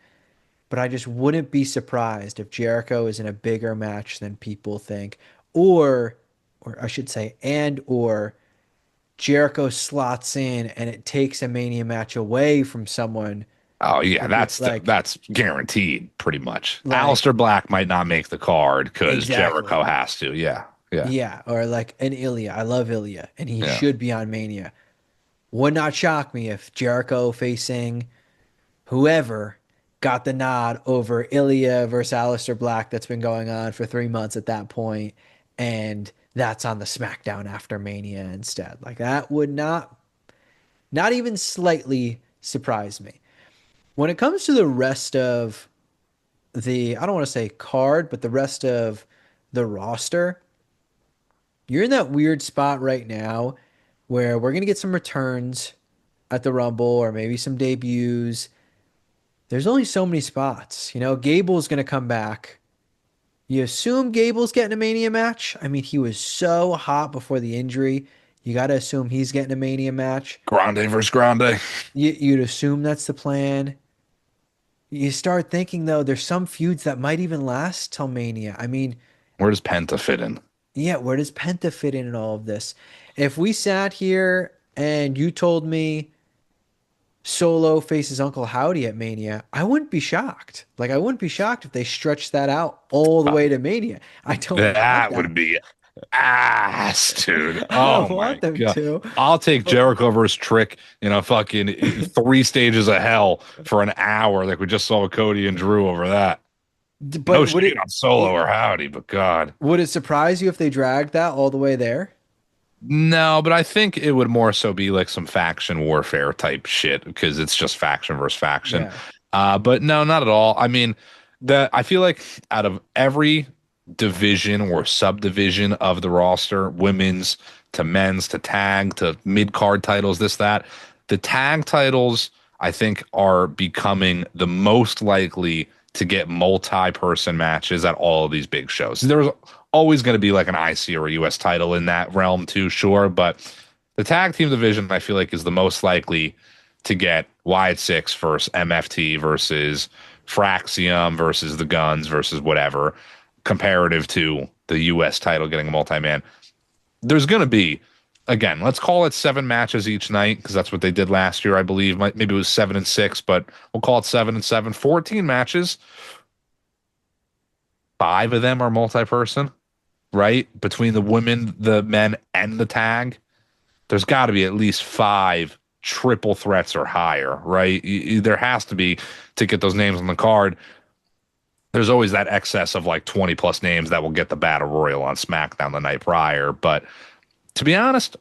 But I just wouldn't be surprised if Jericho is in a bigger match than people think, or, or I should say, and or Jericho slots in and it takes a Mania match away from someone Oh yeah, who could that's guaranteed pretty much. like Aleister Black might not make the card because Jericho exactly, has to. Yeah, yeah, yeah, or like an Ilya. I love Ilya, and he yeah. should be on Mania. Would not shock me if Jericho facing whoever got the nod over Ilya versus Aleister Black that's been going on for 3 months at that point, and that's on the SmackDown after Mania instead. Like that would not even slightly surprise me. When it comes to the rest of the, I don't want to say card, but the rest of the roster, you're in that weird spot right now where we're gonna get some returns at the Rumble or maybe some debuts. There's only so many spots. Gable's going to come back. You assume Gable's getting a Mania match? I mean, he was so hot before the injury. You got to assume he's getting a Mania match. Grande versus Grande. You'd assume that's the plan. You start thinking, though, there's some feuds that might even last till Mania. I mean, Where does Penta fit in? yeah, where does Penta fit in all of this? If we sat here and you told me Solo faces Uncle Howdy at Mania, I wouldn't be shocked. Like I wouldn't be shocked if they stretched that out all the Uh, way to Mania. I don't want that that. would be ass, dude. I Oh don't want my them god. to. I'll take But Jericho versus Trick in a fucking three stages of hell for an hour, like we just saw with Cody and Drew over that. No but shade on Solo or Howdy, but God. would it surprise you if they dragged that all the way there? No, but I think it would more so be like some faction warfare type shit because it's just faction versus faction. Yeah. But no, not at all. I mean, I feel like out of every division or subdivision of the roster, women's to men's to tag to mid card titles, this that, The tag titles, I think, are becoming the most likely to get multi-person matches at all of these big shows. There's always going to be like an IC or a US title in that realm too, sure, but the tag team division, I feel like, is the most likely to get Wyatt Six versus MFT versus Fraxium versus the Guns versus whatever, comparative to the US title getting a multi-man. There's going to be, again, let's call it 7 matches each night because that's what they did last year, I believe. Maybe it was 7 and 6, but we'll call it 7 and 7. 14 matches. 5 of them are multi-person, right? Between the women, the men, and the tag, there's got to be at least 5 triple threats or higher, right? There has to be to get those names on the card. There's always that excess of like 20 plus names that will get the battle royal on SmackDown the night prior. But to be honest,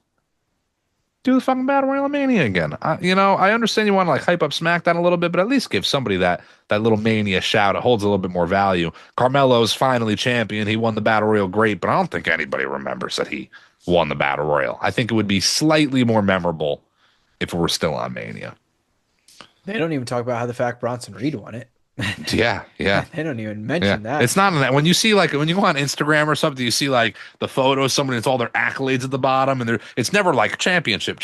do the fucking battle royal Mania again. I understand you want to like hype up SmackDown a little bit, but at least give somebody that little Mania shout. It holds a little bit more value. Carmelo's finally champion. He won the battle royal, great, but I don't think anybody remembers that he won the battle royal. I think it would be slightly more memorable if it were still on Mania. They don't even talk about how the fact Bronson Reed won it. Yeah, yeah. They don't even Yeah, mention that. it's not in that. When you see like when you go on Instagram or something, you see like the photo of somebody. It's all their accolades at the bottom, and it's never like championship,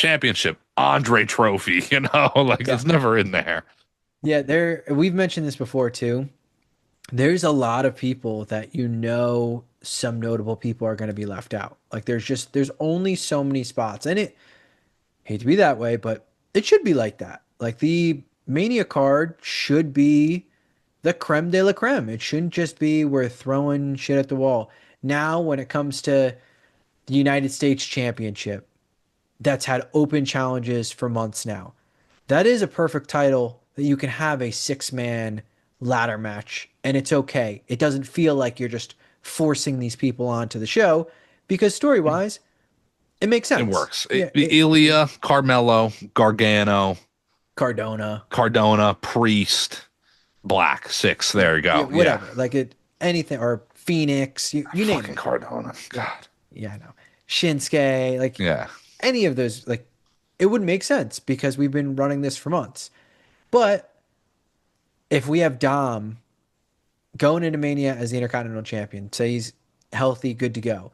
Andre Trophy. Like Yeah. it's never in there. Yeah, we've mentioned this before too. There's a lot of people that some notable people are going to be left out. Like there's only so many spots. And it hate to be that way, but it should be like that. Like the Mania card should be the creme de la creme. It shouldn't just be we're throwing shit at the wall. Now, when it comes to the United States Championship, that's had open challenges for months now. That is a perfect title that you can have a 6-man ladder match, and it's okay. It doesn't feel like you're just forcing these people onto the show because story wise, it makes It sense. works. Yeah, Ilya, Carmelo, Gargano, Cardona, Cardona, Priest, Black, 6. There you yeah, go. Yeah, whatever. Like anything or Phoenix, you name fucking it. Cardona. God. Yeah, I know. Shinsuke, like Yeah. any of those, like it would make sense because we've been running this for months. But if we have Dom going into Mania as the Intercontinental Champion, say he's healthy, good to go.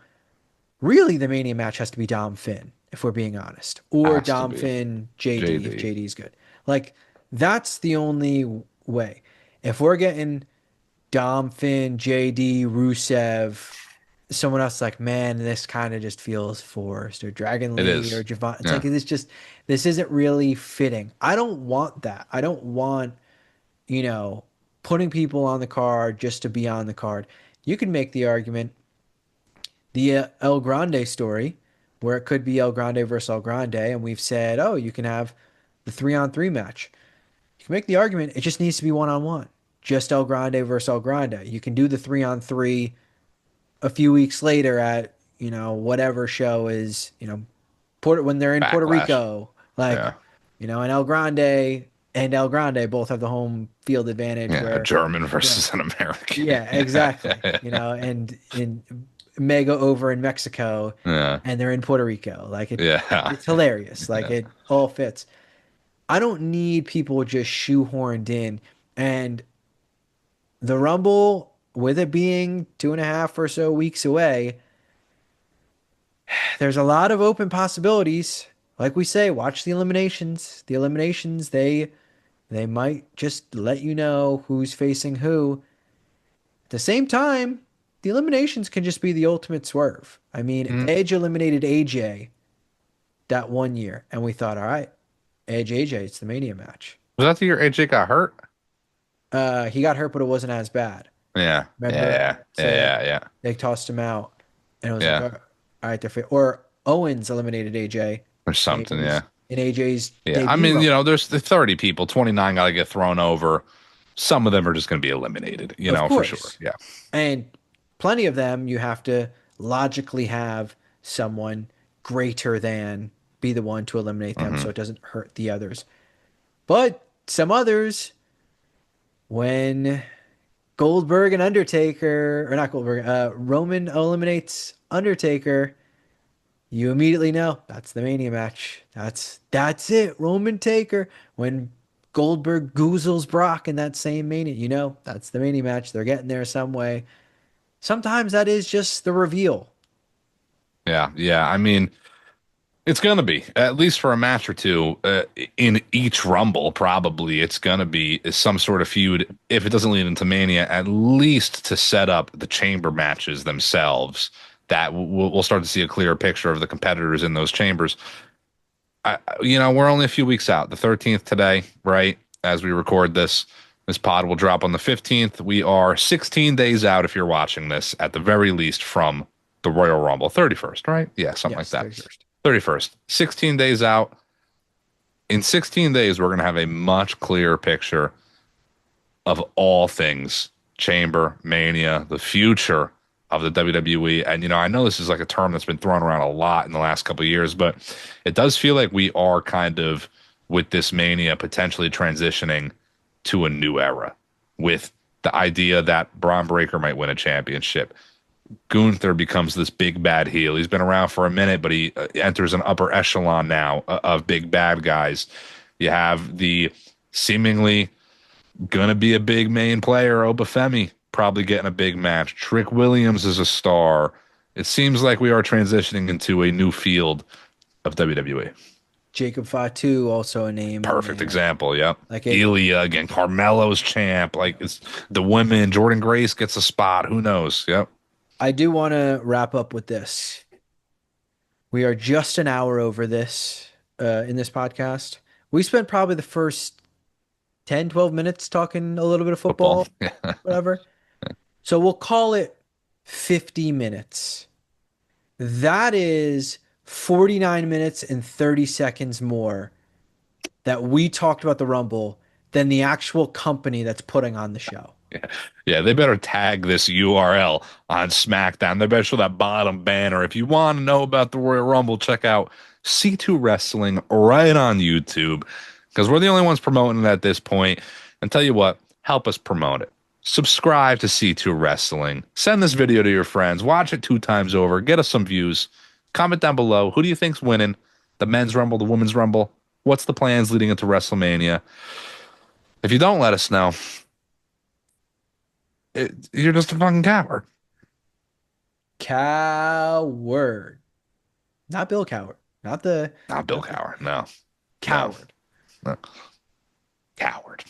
Really, the Mania match has to be Dom Finn, if we're being honest, or Has to Dom be Finn JD if JD. JD's good. Like that's the only way. If we're getting Dom Finn, JD, Rusev, someone else like, man, this kind of just feels forced, or Dragon It Lee or is. Javon. It's Yeah. like this isn't really fitting. I don't want that. I don't want you know, putting people on the card just to be on the card. You can make the argument the El Grande story, where it could be El Grande versus El Grande, and we've said, oh, you can have the 3-on-3 match. You can make the argument it just needs to be 1-on-1, just El Grande versus El Grande. You can do the 3-on-3 a few weeks later at whatever show is when they're in Puerto Backlash. Rico, like Yeah. and El Grande both have the home field advantage Yeah. A where German yeah, versus an American. yeah, exactly. And in Mega over in Mexico Yeah. and they're in Puerto Rico. Like Yeah. it's hilarious. Like Yeah. it all fits. I don't need people just shoehorned in. And the Rumble, with it being 2.5 or so weeks away, there's a lot of open possibilities. Like we say, watch the eliminations. The eliminations, they might just let you know who's facing who. At the same time, the eliminations can just be the ultimate swerve. I mean, Mm. Edge eliminated AJ that one year, and we thought, all right, Edge AJ, it's the Mania match. Was that the year AJ got hurt? He got hurt, but it wasn't as bad. Yeah. Remember? Yeah. So Yeah. Yeah. they tossed him out, and it was like, Yeah. all right, or Owens eliminated AJ, Or and it something. Yeah. was in AJ's Yeah. I debut mean, Rumble. there's the 30 people, 29 got to get thrown over. Some of them are just going to be eliminated, Of for sure. course. Yeah. And plenty of them, you have to logically have someone greater than be the one to eliminate them so Hmm. it doesn't hurt the others. But some others, when Goldberg and Undertaker, or not Goldberg, Roman eliminates Undertaker, you immediately know that's the Mania match. That's it. Roman Taker. When Goldberg goozles Brock in that same Mania, you know that's the Mania match. They're getting there some way. Sometimes that is just the reveal. Yeah, yeah. I mean, it's gonna be at least for a match or two in each Rumble. Probably it's gonna be some sort of feud. If it doesn't lead into Mania, at least to set up the chamber matches themselves. That we'll start to see a clearer picture of the competitors in those chambers. We're only a few weeks out. The 13th today, right? As we record this, this pod will drop on the 15th. We are 16 days out if you're watching this, at the very least, from the Royal Rumble. 31st, right? Yeah, something like Yes, that. 31st. 31st. 16 days out. In 16 days, we're going to have a much clearer picture of all things Chamber, Mania, the future of the WWE. And, I know this is like a term that's been thrown around a lot in the last couple of years, but it does feel like we are kind of, with this Mania, potentially transitioning to a new era with the idea that Braun Breaker might win a championship. Gunther becomes this big bad heel. He's been around for a minute, but he enters an upper echelon now of big bad guys. You have the seemingly gonna be a big main player, Obafemi, probably getting a big match. Trick Williams is a star. It seems like we are transitioning into a new field of WWE. Jacob Fatu, also a name in Perfect there. example. Yep. Like it, Ilya again. Carmelo's champ. Like, it's the women. Jordan Grace gets a spot. Who knows? Yep. I do want to wrap up with this. We are just an hour over this in this podcast. We spent probably the first 10, 12 minutes talking a little bit of Football. football, whatever. So we'll call it 50 minutes. That is 49 minutes and 30 seconds more that we talked about the Rumble than the actual company that's putting on the show. Yeah. Yeah, they better tag this URL on SmackDown. They better show that bottom banner. If you want to know about the Royal Rumble, check out C2 Wrestling right on YouTube, because we're the only ones promoting it at this point. And tell you what, help us promote it. Subscribe to C2 Wrestling. Send this video to your friends. Watch it 2 times over. Get us some views. Comment down below. Who do you think's winning? The men's Rumble, the women's Rumble? What's the plans leading into WrestleMania? If you don't let us know, you're just a fucking coward. Coward. Not Bill Coward. Not the Not Bill not the Coward. No, no, coward. no. Coward.